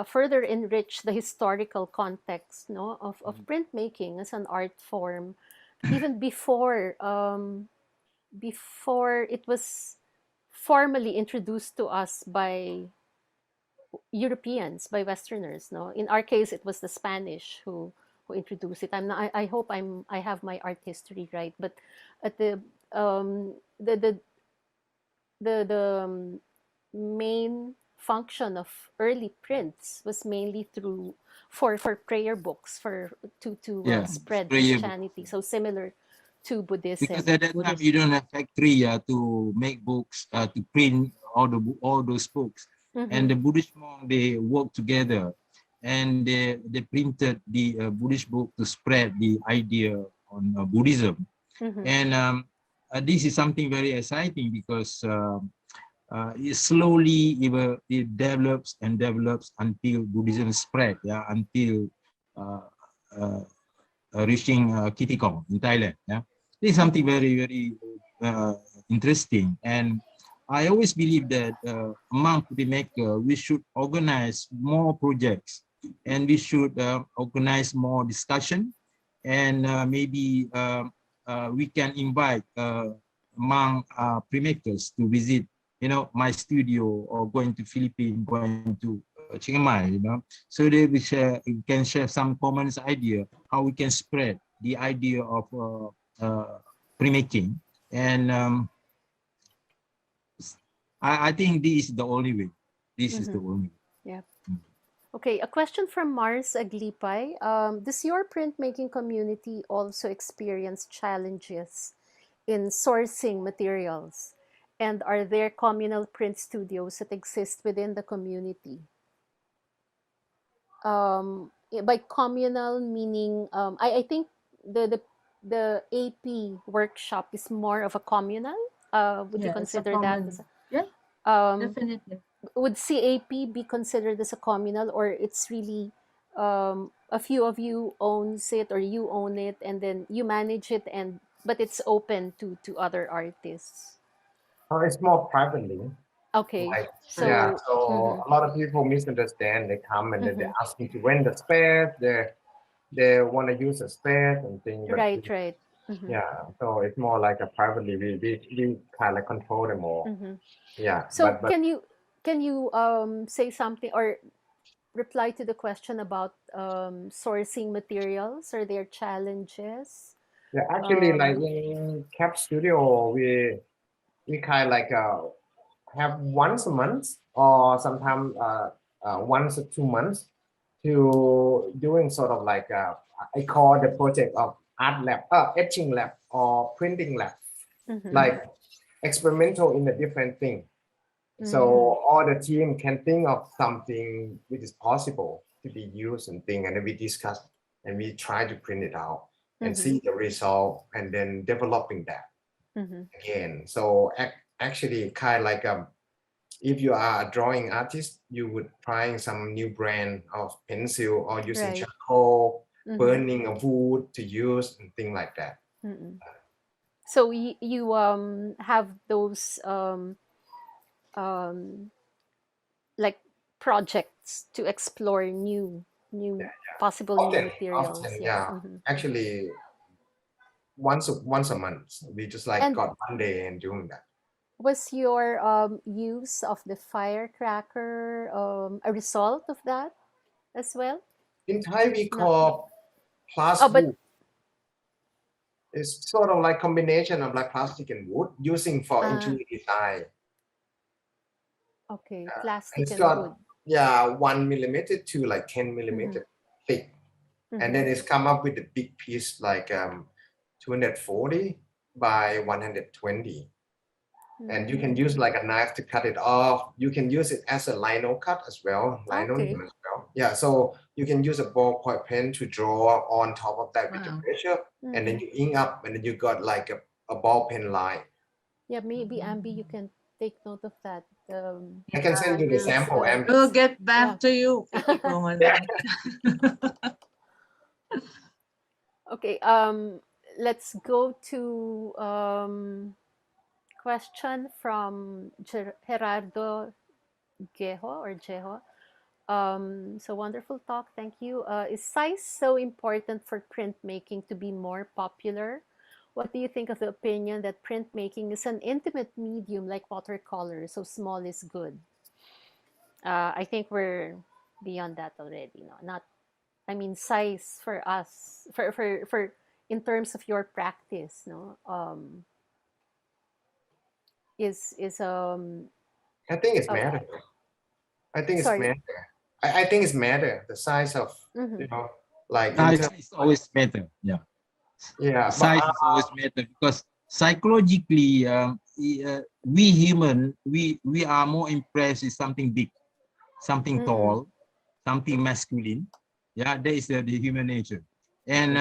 further enriched the historical context, no, of printmaking as an art form, even before it was formally introduced to us by Europeans, by Westerners. No, in our case, it was the Spanish who introduced it. I hope I have my art history right, but at um, the the the main function of early prints was mainly through for prayer books for to Yeah. spread Prayer book. Christianity. So similar to Because Buddhism. at that time you don't have factory to make books to print all those books, and the Buddhist monk they work together, and they printed the Buddhist book to spread the idea on Buddhism, and this is something very exciting because it slowly it develops and develops until Buddhism spread, yeah, until uh, uh, reaching Kitikong in Thailand. Yeah, this is something very, very interesting. And I always believe that among printmaker, we should organize more projects and we should organize more discussion. And maybe we can invite among printmakers to visit, my studio or going to Philippines, going to Chiang Mai, so that we can share some common idea how we can spread the idea of printmaking. And I think this is the only way. This is the only way. Yeah. Okay, a question from Mars Aglipay. Does your printmaking community also experience challenges in sourcing materials? And are there communal print studios that exist within the community? By communal meaning, I think the AP workshop is more of a communal. Would you Yeah, it's a consider that common. as Yeah, um, definitely. would CAP be considered as a communal, or it's really a few of you owns it or you own it and then you manage it, and but it's open to other artists? It's more privately. Okay, Like, yeah, so so a lot of people misunderstand. They come and then they ask me to rent the space. They want to use the space and things, but right. yeah, so it's more like a privately. We kind of control them all. Yeah, So but can you say something or reply to the question about sourcing materials? Are there challenges? yeah, actually, like in Cap Studio, we kind of like have once a month or sometimes once or 2 months to doing sort of like I call the project of art lab, etching lab or printing lab, like experimental in a different thing. So all the team can think of something which is possible to be used and thing, and then we discuss and we try to print it out and see the result, and then developing that again. So actually, kind of like if you are a drawing artist, you would trying some new brand of pencil or using Right. charcoal, burning of wood to use and things like that. So you have those um, like projects to explore new possible new materials. Often, Yeah. yeah. Actually, once a month, we just like And got one day and doing that. was your use of the firecracker a result of that as well? In Thai, we No. call Oh, plastic but wood. It's sort of like combination of like plastic and wood using for interior design. okay, And plastic it's and wood. got, yeah, 1 millimeter to like 10 Mm-hmm. millimeter thick. And Mm-hmm. then it's come up with a big piece like 240 by 120. And you can use like a knife to cut it off. You can use it as a lino cut as well, lino Okay. as well. Yeah, so you can use a ballpoint pen to draw on top of that with the Wow. pressure, and then you ink up, and then you got like a ball pen line. Yeah, maybe Ambie, you can take note of that. I can send you the sample, and We'll get back Yeah. to you, Kitikong, on that. Okay, let's go to question from Gerardo Jeho. So wonderful talk, thank you. Is size so important for printmaking to be more popular? What do you think of the opinion that printmaking is an intimate medium like watercolor, so small is good? I think we're beyond that already. No, not. I mean, size for us, for in terms of your practice, no, is I think it's oh, matter. I think it's sorry. matter. I think it's matter. The size of, Mm-hmm. like in Size terms, is always matter. Yeah. yeah, Size but is always matter because psychologically, we human, we are more impressed with something big, something tall, something masculine. Yeah, that is the human nature. And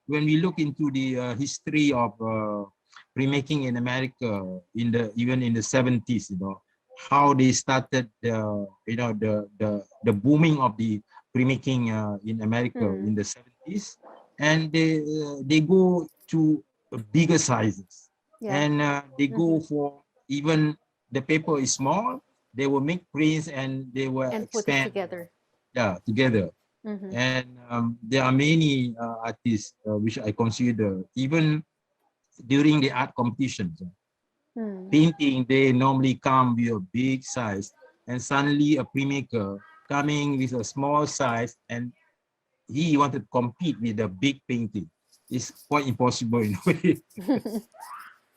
when we look into the history of printmaking in America, even in the 70s, how they started the booming of the printmaking in America in the 70s, and they go to bigger sizes, Yeah. and they go for, even the paper is small, they will make prints and they will And put it expand together. together. Mm-hmm. And there are many artists which I consider, even during the art competitions, painting, they normally come with a big size, and suddenly a printmaker coming with a small size, and he wanted to compete with a big painting. It's quite impossible in a way.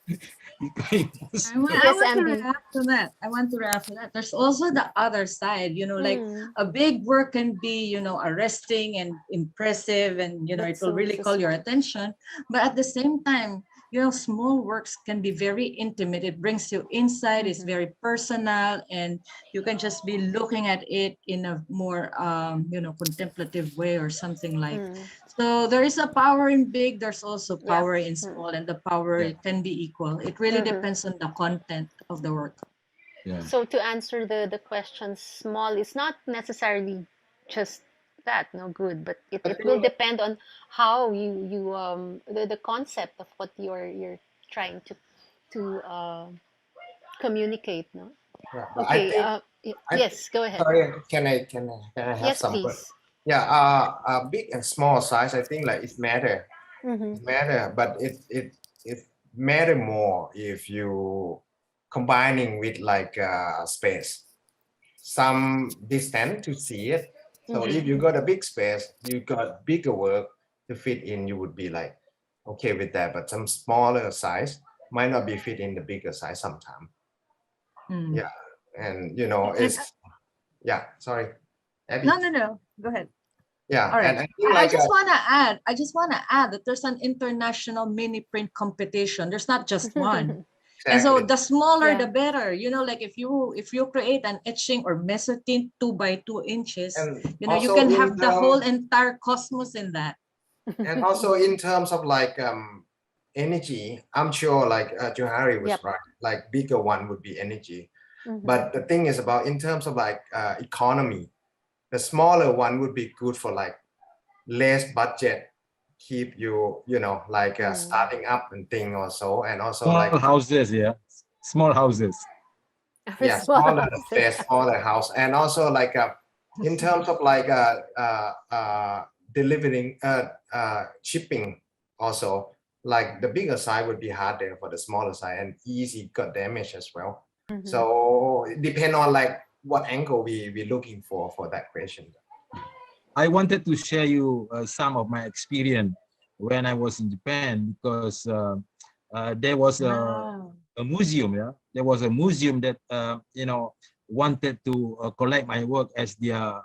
I Yes, want to Ambie. react to that. I want to react to that. There's also the other side, like a big work can be, arresting and impressive, and, it That's will so really call your small. attention. But at the same time, small works can be very intimate. It brings you insight. It's very personal, and you can just be looking at it in a more, contemplative way or something like. So there is a power in big. There's also Yeah. power in small, and the power can be equal. It really depends on the content of the work. Yeah. So to answer the question, small is not necessarily just that, no good, but it will depend on how you the concept of what you're trying to communicate, no? yeah, but I Okay. think Yes, go ahead. sorry, can I have Yes, some word? please. Yeah, big and small size, I think like it matter. Mm-hmm. It matter, but it matter more if you combining with like space, some distance to see it. So if you got a big space, you got bigger work to fit in, you would be like okay with that. But some smaller size might not be fit in the bigger size sometimes. Yeah, and it's sorry, Abby. No. Go ahead. Yeah, All right. and I think I like just want to add that there's an international mini print competition. There's not just one. And so exactly. the smaller, Yeah. the better. Like if you create an etching or mezzotint 2 by 2 inches, And you also can in have the whole entire cosmos in that. and also in terms of like energy, I'm sure like Juhari was Yep. right. Like bigger one would be energy, Mm-hmm. but the thing is about in terms of like economy, the smaller one would be good for like less budget, keep you like starting up and thing also, and also Small like houses, small houses. Yeah, smaller space, smaller house, and also like in terms of like delivering shipping also, like the bigger size would be harder for the smaller size and easy got damage as well. So it depends on like what angle we're looking for that question. I wanted to share you some of my experience when I was in Japan, because there was Wow. a museum. Yeah, there was a museum that you know, wanted to collect my work as their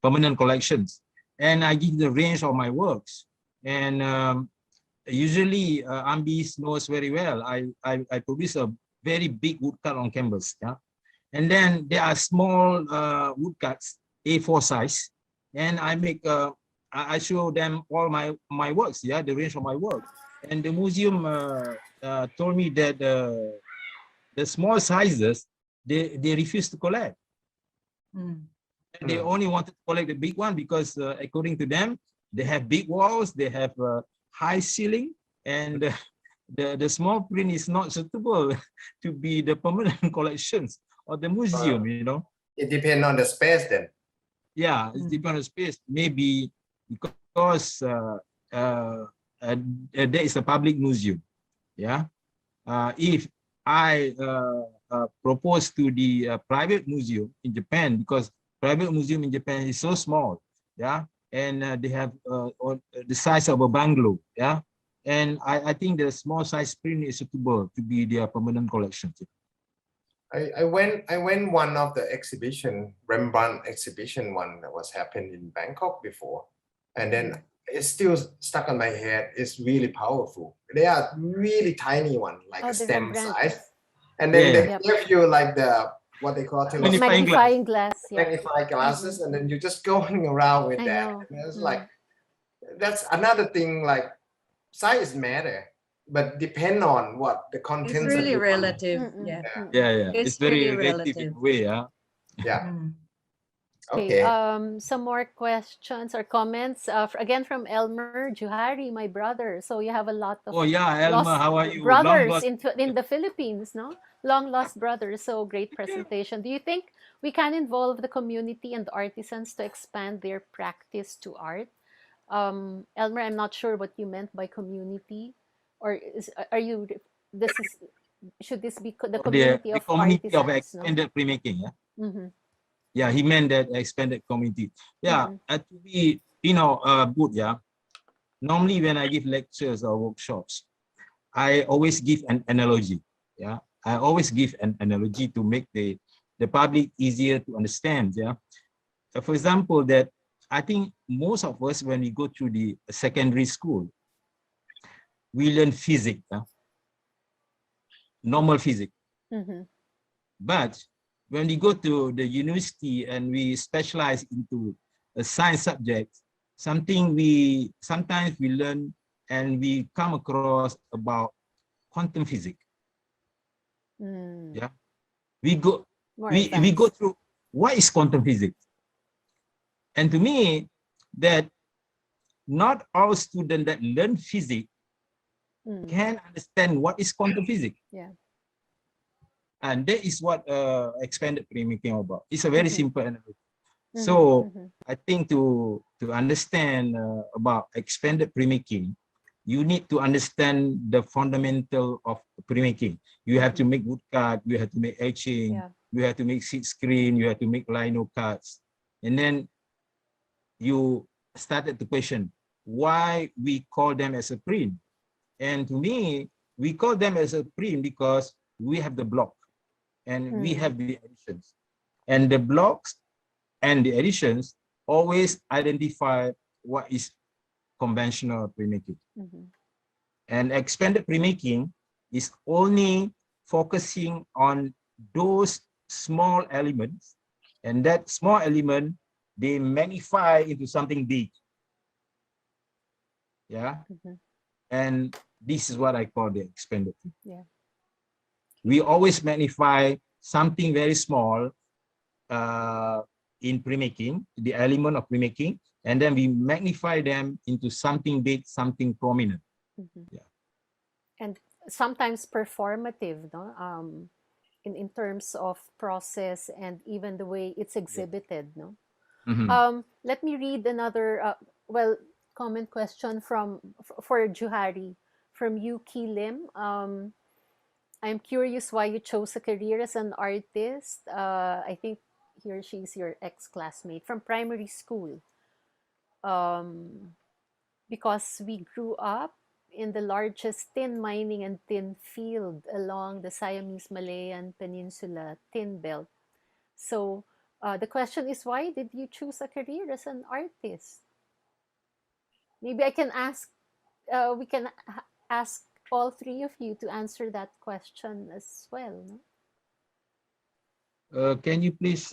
permanent collections, and I give the range of my works. And usually, Ambie knows very well. I produce a very big woodcut on canvas. Yeah, and then there are small woodcuts, A4 size, and I make I show them all my works. Yeah, the range of my work. And the museum told me that the small sizes they refuse to collect. Mm. And they only wanted to collect the big one because according to them, they have big walls, they have high ceiling, and the small print is not suitable to be the permanent collections of the museum, you know. It depends on the space then. Yeah, it depends on the space. Maybe because there is a public museum. Yeah. If I propose to the private museum in Japan, because private museum in Japan is so small, yeah, and they have the size of a bungalow, yeah, and I think the small size print is suitable to be their permanent collection. I went one of the exhibition, Rembrandt exhibition one that was happened in Bangkok before, and then it's still stuck on my head. It's really powerful. They are really tiny one, like a stem size, and then they give you like the what they call magnifying glass, magnifying glasses, and then you're just going around with that. And it's like that's another thing. Like size matter, but depend on what the contents. It's really relative. Yeah. It's very really relative in a way. Yeah. Okay. Some more questions or comments. Again from Elmer, Juhari, my brother. So you have a lot of Elmer, how are you? Brothers in the Philippines, no? Long lost brothers. So great presentation. Do you think we can involve the community and artisans to expand their practice to art? Elmer, I'm not sure what you meant by community, or should this be the community the of community artisans, of expanded printmaking? Yeah. Yeah, he meant that expanded community. Yeah, to be good. Yeah, normally when I give lectures or workshops, I always give an analogy. Yeah, I always give an analogy to make the public easier to understand. Yeah, for example, that I think most of us, when we go through the secondary school, we learn physics, normal physics. But when we go to the university and we specialize into a science subject, sometimes we learn and we come across about quantum physics. Yeah, we go through what is quantum physics. And to me, that not all students that learn physics can understand what is quantum physics. Yeah. And that is what expanded printmaking about. It's a very simple analogy. So I think to understand about expanded printmaking, you need to understand the fundamental of printmaking. You have to make woodcut, you have to make etching, you have to make seed screen, you have to make lino cuts. And then you started to question why we call them as a print. And to me, we call them as a print because we have the block and we have the editions. And the blocks and the editions always identify what is conventional printmaking. And expanded printmaking is only focusing on those small elements, and that small element they magnify into something big. Yeah. And this is what I call the expanded. Yeah. We always magnify something very small in printmaking, the element of printmaking, and then we magnify them into something big, something prominent. Yeah. And sometimes performative, no? in terms of process and even the way it's exhibited, no? Mhm. Let me read another comment question for Juhari from Yuki Lim. I'm curious why you chose a career as an artist. I think he or she's your ex-classmate from primary school. Because we grew up in the largest tin mining and tin field along the Siamese Malayan Peninsula tin belt. So the question is, why did you choose a career as an artist? Maybe I can ask. We can ask all three of you to answer that question as well. No? Can you please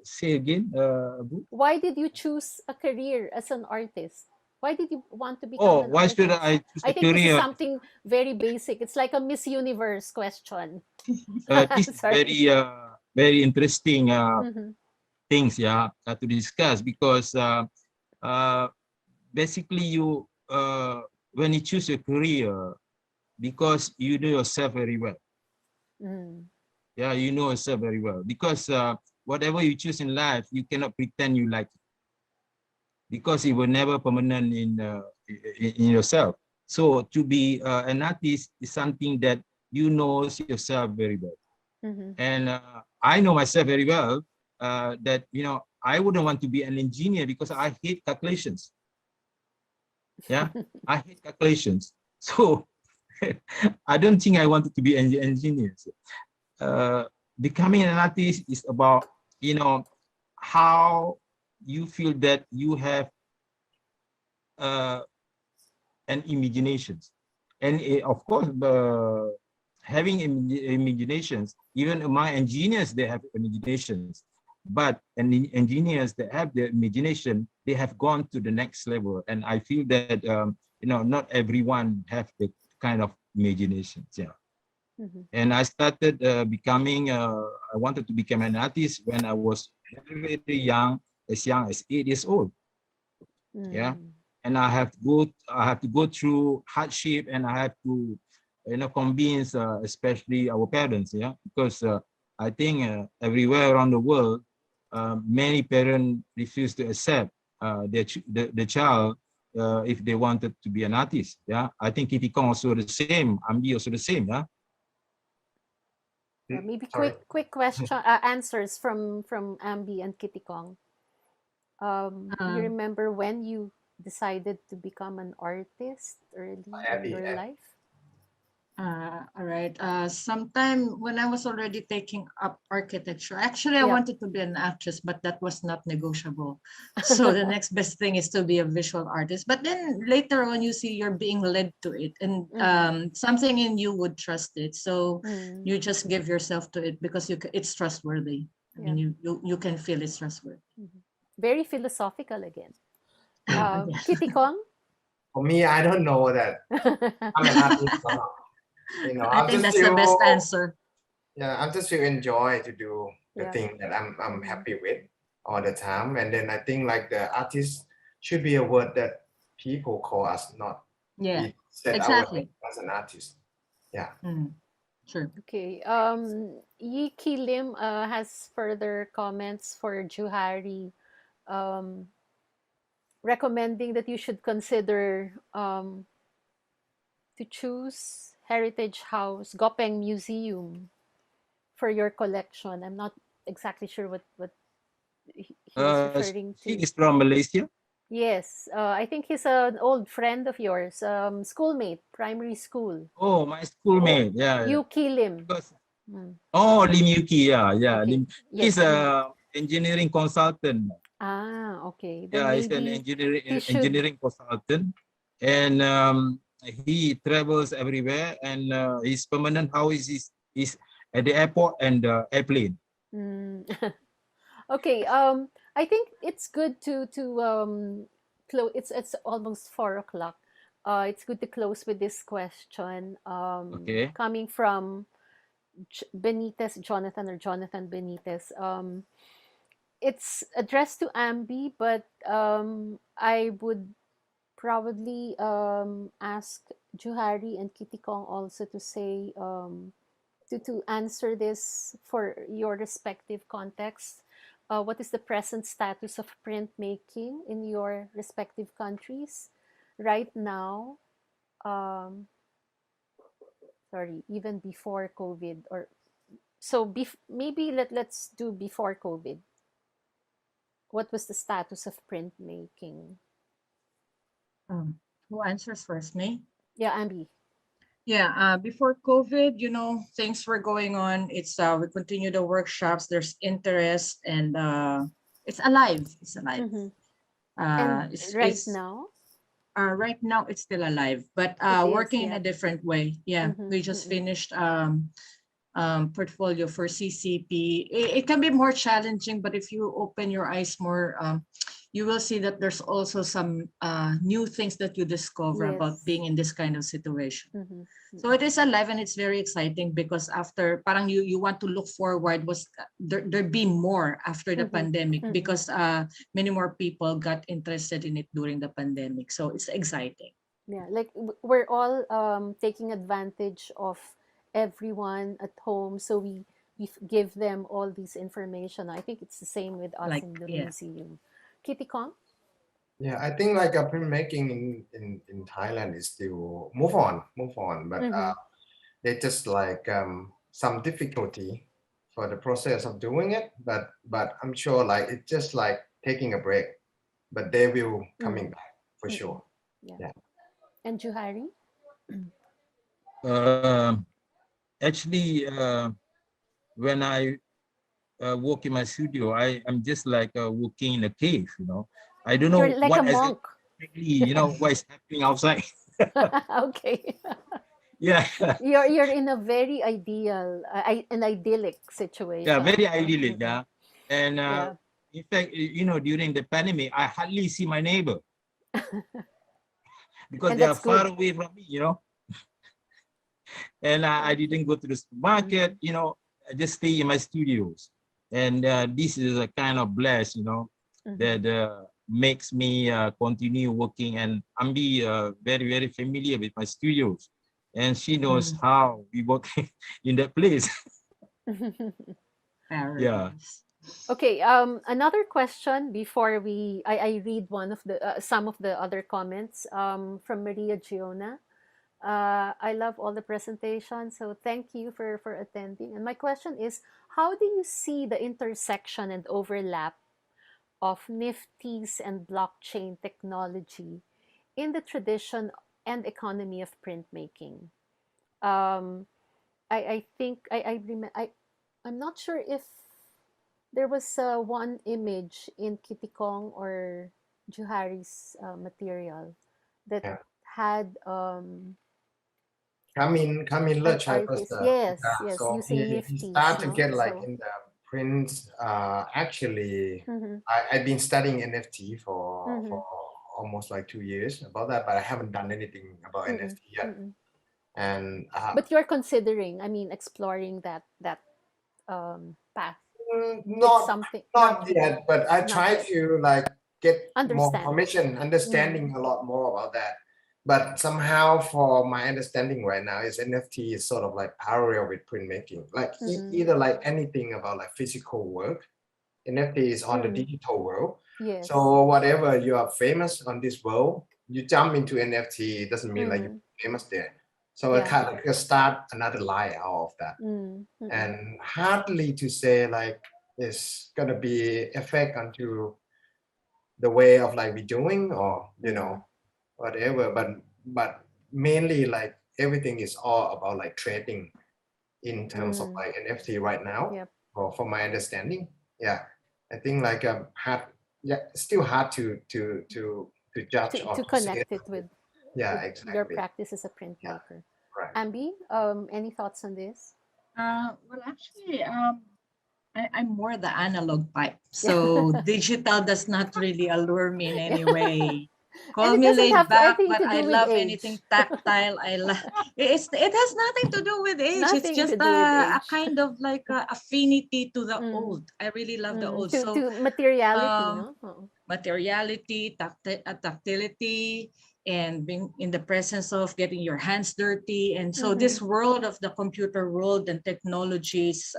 say again, Abu? Why did you choose a career as an artist? Why did you want to become Oh, an why should artist? I choose I a think this is career? something very basic. It's like a Miss Universe question. This is Sorry. very interesting Mm-hmm. things, yeah, to discuss, because uh, basically you when you choose a career, because you know yourself very well. Mm. Yeah, you know yourself very well, because whatever you choose in life, you cannot pretend you like it, because it will never permanent in yourself. So to be an artist is something that you know yourself very well. Mm-hmm. And I know myself very well, that I wouldn't want to be an engineer because I hate calculations. Yeah, I hate calculations. So I don't think I wanted to be an engineer. uh, Becoming an artist is about, how you feel that you have uh, an imaginations. And of course, having imaginations, even among engineers, they have imaginations. But engineers that have the imagination, they have gone to the next level. And I feel that, not everyone have the kind of imaginations. Yeah. Mm-hmm. And I started I wanted to become an artist when I was very, very young as 8 years old. Yeah. Mm. And I have to go through hardship, and I have to, convince, especially our parents. Yeah. Because I think everywhere around the world, many parents refuse to accept the child if they wanted to be an artist. Yeah. I think Kitikong also the same. Ambie also the same. Yeah. Maybe Sorry. quick question answers from Ambie and Kitikong. Do you Uh, remember when you decided to become an artist early in Abby, your life? all right. Sometime when I was already taking up architecture, actually, I Yeah. wanted to be an actress, but that was not negotiable. So the next best thing is to be a visual artist. But then later on, you see you're being led to it, and Mm-hmm. something in you would trust it. So Mm. you just give yourself to it because it's trustworthy. I Yeah. mean, you can feel it's trustworthy. Mm-hmm. Very philosophical again. Yes. Kitikong? for me, I don't know that I'm an artist or not. I I'm think just that's the best answer. I'm just feel enjoy to do the Yeah. thing that I'm Mm-hmm. happy with all the time. And then I think like the artist should be a word that people call us, not Yeah, we set our name exactly. as an artist. Yeah. Sure. Okay. Yi Ki Lim has further comments for Juhari, um, recommending that you should consider to choose Heritage House Gopeng Museum for your collection. I'm not exactly sure what he was referring She to. is from Malaysia. Yes, I think he's an old friend of yours, schoolmate, primary school. Oh, my Oh, schoolmate. Yeah, yeah. Yuki Lim. Because Mm, Lim Yuki. Yeah, yeah. okay. He's Yes. Mm. a engineering consultant. Ah, okay. Then Yeah, he's an maybe he should. engineering consultant, and he travels everywhere. And his permanent house is at the airport and the airplane. Mm. Okay. I think it's good to close. It's almost 4 o'clock. It's good to close with this question. Okay. Coming from Benitez Jonathan or Jonathan Benitez. It's addressed to Ambi, but I would probably ask Juhari and Kitikong also to say to answer this for your respective context, what is the present status of printmaking in your respective countries right now? Sorry, even before COVID, or so maybe let's do before COVID. What was the status of printmaking? Who answers first, me? Yeah, Ambie. Yeah, before COVID, things were going on. It's we continue the workshops. There's interest, and it's alive. It's alive. Mm-hmm. And right It's now, right now it's still alive, but it is, working in yeah. a different way. Yeah, Mm-hmm, we just mm-hmm. finished portfolio for CCP. It can be more challenging, but if you open your eyes more, you will see that there's also some new things that you discover about Yes. being in this kind of situation. Mm-hmm. So it is alive, and it's very exciting because after parang you want to look forward, was there be more after the Mm-hmm. pandemic, Mm-hmm. because many more people got interested in it during the pandemic. So it's exciting. Yeah, like we're all taking advantage of everyone at home, so we give them all these information. I think it's the same with us Like, in the yeah. museum. Kitikong? Yeah, I think like printmaking in Thailand is still move on, but Mm-hmm. they just like some difficulty for the process of doing it, but I'm sure like it's just like taking a break, but they will coming back for Mm-mm. sure. Yeah. Yeah. And Juhari? Actually, when I work in my studio, I'm just like working in a cave, I don't You're know like a what monk. exactly, what is happening outside. Okay. Yeah, You're in a very an idyllic situation. yeah, very idyllic, yeah. And Yeah. in fact, during the pandemic, I hardly see my neighbor because And they are that's far good. away from me, And I didn't go to the supermarket, I just stay in my studios. And this is a kind of bless, that makes me continue working. And Ambie very, very familiar with my studios. And she knows how we work in that place. Yeah. Okay, another question before I read one of the some of the other comments from Maria Giona. I love all the presentations, so thank you for attending. And my question is, how do you see the intersection and overlap of NFTs and blockchain technology in the tradition and economy of printmaking? Um, I think I'm not sure if there was one image in Kitikong or Juhari's material that Yeah. had Come in an Lerchai was artist. Yes, yeah, yes, so using he nifties, started to no? get like So, in the prints. Actually, mm-hmm, I've been studying NFT mm-hmm, for almost like 2 years about that, but I haven't done anything about mm-mm, NFT yet. mm-mm. And But you're considering, I mean, exploring that path. It's not something not yet, but I not try yet. to like get more Understand. information, understanding a lot more about that. But somehow, for my understanding right now, is NFT is sort of like parallel with printmaking. Like Mm-hmm. either like anything about like physical work, NFT is on the Mm-hmm. digital world. Yes. So whatever you are famous on this world, you jump into NFT. It doesn't mean like Mm-hmm. you're famous there. So it Yeah. kind of just start another line out of that, Mm-hmm. and hardly to say like it's gonna be effect onto the way of like we doing, or whatever, but mainly like everything is all about like trading in terms of like NFT right now. Yep. Or from my understanding, yeah, I think like hard, yeah, still hard to judge or To to say. connect it Yeah, with your exactly. practice as a Yeah, printmaker. right. Ambie, any thoughts on this? Well, actually, I'm more the analog type. So digital does not really allure me in any way. And Call it me doesn't laid have back, anything but to I do with love age. anything tactile. It has nothing to do with age. It's Nothing just to do with a age. kind of like a affinity to the Mm, old. I really love the old. So to materiality, um no? Oo. materiality, tactility, and being in the presence of getting your hands dirty. And so Mhm. this world of the computer world and technology is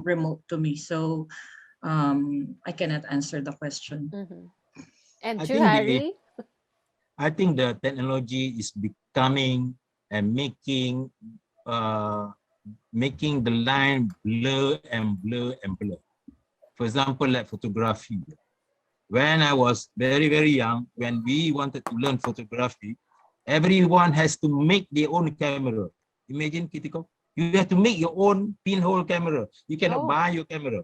remote to me. So I cannot answer the question. Mhm. And I think the Juhari? I think the technology is becoming and making the line blur and blur and blur. For example, like photography. When I was very, very young, when we wanted to learn photography, everyone has to make their own camera. Imagine, Kitikong, you have to make your own pinhole camera. You cannot Oh. buy your camera,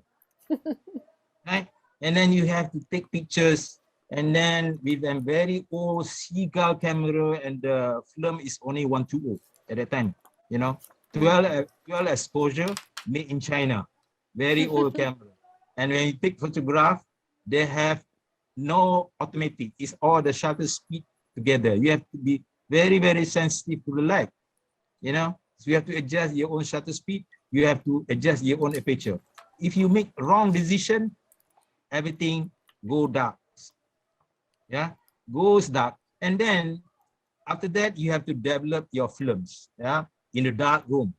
right? And then you have to take pictures. And then with a very old seagull camera, and the film is only 120 at that time, you know, 12 exposure made in China, very old camera. And when you take photograph, they have no automatic. It's all the shutter speed together. You have to be very, very sensitive to the light, you know. So you have to adjust your own shutter speed. You have to adjust your own aperture. If you make wrong decision, everything go dark. Yeah, goes dark. And then after that, you have to develop your films, yeah, in the dark room.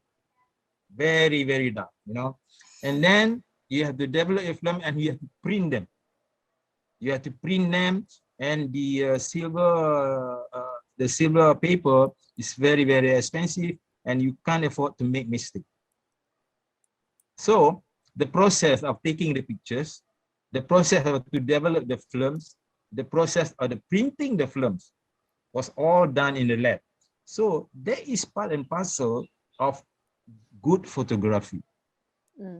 Very, very dark, you know. And then you have to develop your film and you have to print them. You have to print them, and the silver paper is very, very expensive, and you can't afford to make mistake. So the process of taking the pictures, the process of to develop the films, the process of the printing the films was all done in the lab. So that is part and parcel of good photography.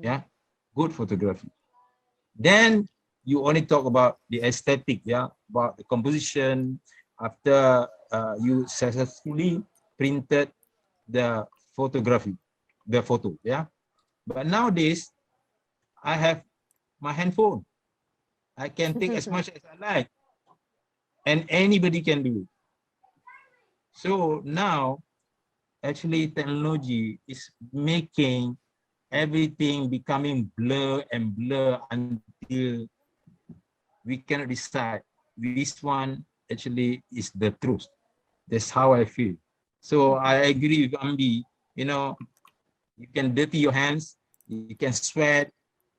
Yeah, good photography. Then you only talk about the aesthetic, yeah, about the composition after you successfully printed the photography, the photo, yeah. But nowadays, I have my handphone. I can take as much as I like, and anybody can do it. So now, actually, technology is making everything becoming blur and blur until we cannot decide which one actually is the truth. That's how I feel. So I agree with Ambie. You know, you can dirty your hands, you can sweat,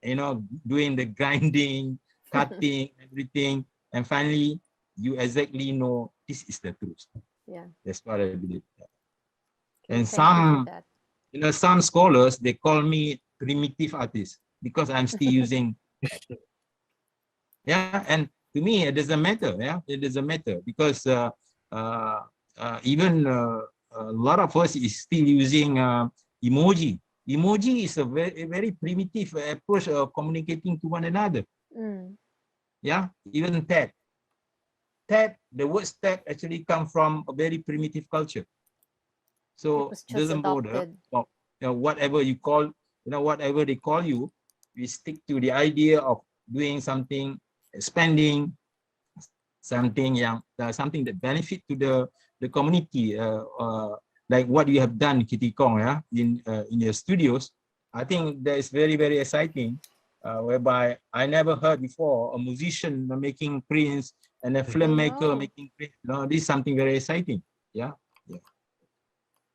you know, doing the grinding, cutting, everything, and finally you exactly know this is the truth. Yeah. That's what I believe. Okay, And thank you for some, that. you know, some scholars, they call me primitive artist because I'm still using. Yeah, and to me it doesn't matter. Yeah, it doesn't matter because uh, even a lot of us is still using emoji. Emoji is a very primitive approach of communicating to one another. Mm. Yeah, even tag. Tag, the word tag actually come from a very primitive culture. It So was just doesn't bother. adopted. Well, you know, whatever you call, you know, whatever they call you, we stick to the idea of doing something, spending something something that benefit to the community, like what you have done, Kitikong, yeah, in your studios. I think that is very, very exciting, whereby I never heard before a musician making prints and a filmmaker know. making prints. You know, this is something very exciting. Yeah, yeah.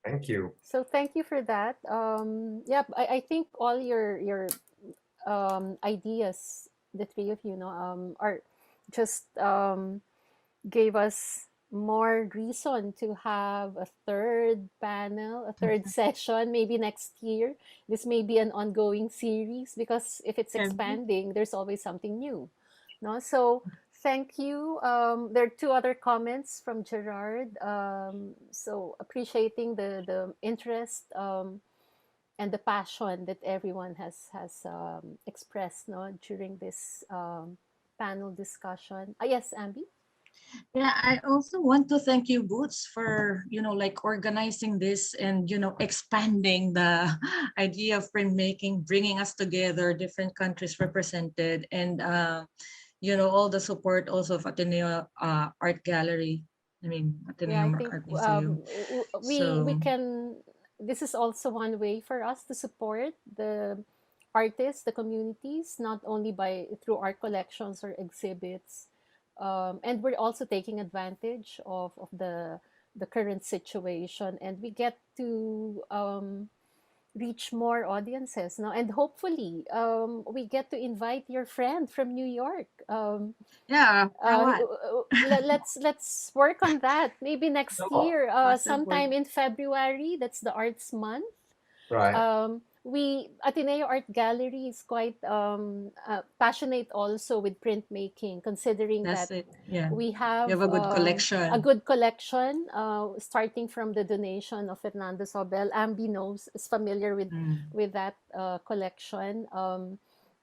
Thank you. So thank you for that. Yeah, I think all your ideas, the three of you know, are just gave us more reason to have a third panel, a third session, maybe next year. This may be an ongoing series because if it's Can we? expanding, there's always something new. No, so thank you. There are two other comments from Gerard. So appreciating the interest and the passion that everyone has expressed, no, during this panel discussion. Yes, Ambi. Yeah, I also want to thank you, Boots, for, like organizing this and, expanding the idea of printmaking, bringing us together, different countries represented, and, all the support also of Ateneo Art Gallery. I mean, Yeah, I Ateneo think Art Museum. we So, can. This is also one way for us to support the artists, the communities, not only by through art collections or exhibits, And we're also taking advantage of the current situation, and we get to reach more audiences now, and hopefully we get to invite your friend from New York. Yeah, for what? Let's work on that. Maybe next year, Possibly. sometime in February. That's the Arts Month. Right. We Ateneo Art Gallery is quite passionate also with printmaking, considering That's that it. Yeah. we You have have a good a collection. good collection, starting from the donation of Fernando Sobel. Ambie is familiar Mm. with that collection.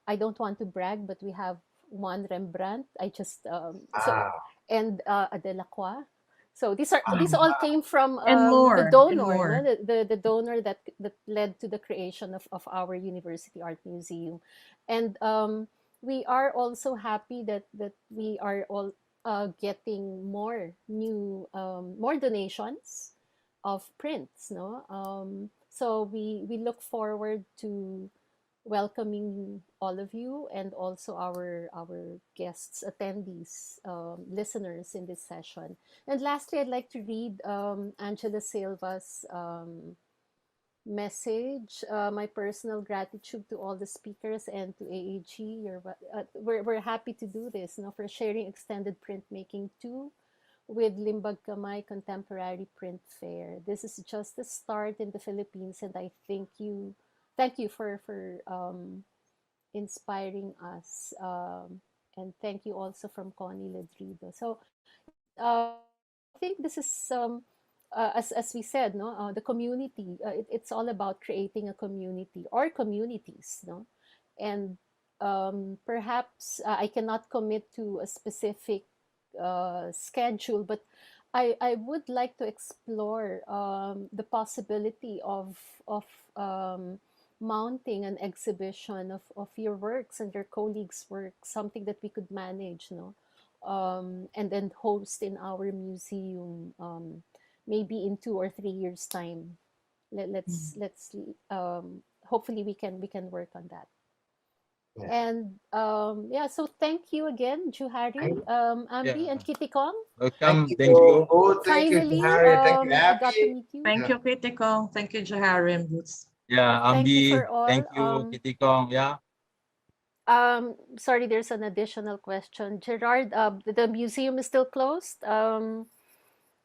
I don't want to brag, but we have one Rembrandt. I just so Ah, and a Delacroix. So these all came from And the more, and donor, no? more. The donor that led to the creation of our University Art Museum, and we are also happy that we are all getting more donations of prints, no. So we look forward to welcoming all of you, and also our guests, attendees, listeners in this session. And lastly, I'd like to read Angela Silva's message. My personal gratitude to all the speakers and to AAG. We're happy to do this, for sharing extended printmaking too with Limbag Kamay Contemporary Print Fair. This is just the start in the Philippines, and I thank you for inspiring us. And thank you also from Connie Ledrido. So I think this is as we said, no, the community. It's all about creating a community or communities, no, and perhaps I cannot commit to a specific schedule, but I would like to explore the possibility of um, mounting an exhibition of your works and your colleagues' work, something that we could manage, no, and then host in our museum, maybe in 2 or 3 years' time. Mm. Let's hopefully we can work on that. yeah. And yeah, so thank you again, Juhari, Thank, Ambie, Yeah. and Kitikong. thank Welcome. you, Thank you. Boo. Thank you, Finally, Juhari. Thank you, I got to Abby. meet you. Thank Yeah. you, Kitikong. Thank you, Juhari and Boots. Yeah, Thank you Ambie. for all. Thank you, Kitikong. Yeah. Sorry, there's an additional question. Gerard, the museum is still closed.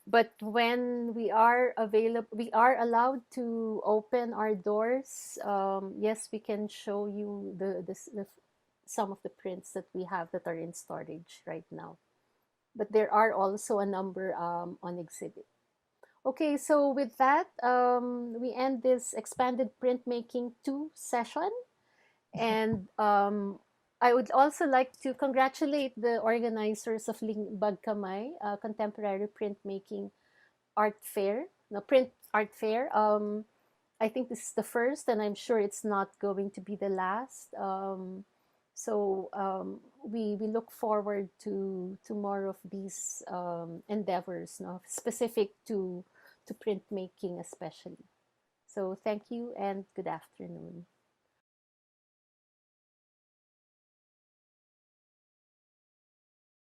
But when we are available, we are allowed to open our doors. Yes, we can show you some of the prints that we have that are in storage right now. But there are also a number on exhibit. Okay, so with that, we end this expanded printmaking 2 session. And I would also like to congratulate the organizers of Limbag Kamay, Contemporary Printmaking Art Fair, no, Print Art Fair. I think this is the first, and I'm sure it's not going to be the last. So we look forward to more of these endeavors, no, specific to printmaking especially. So thank you and good afternoon.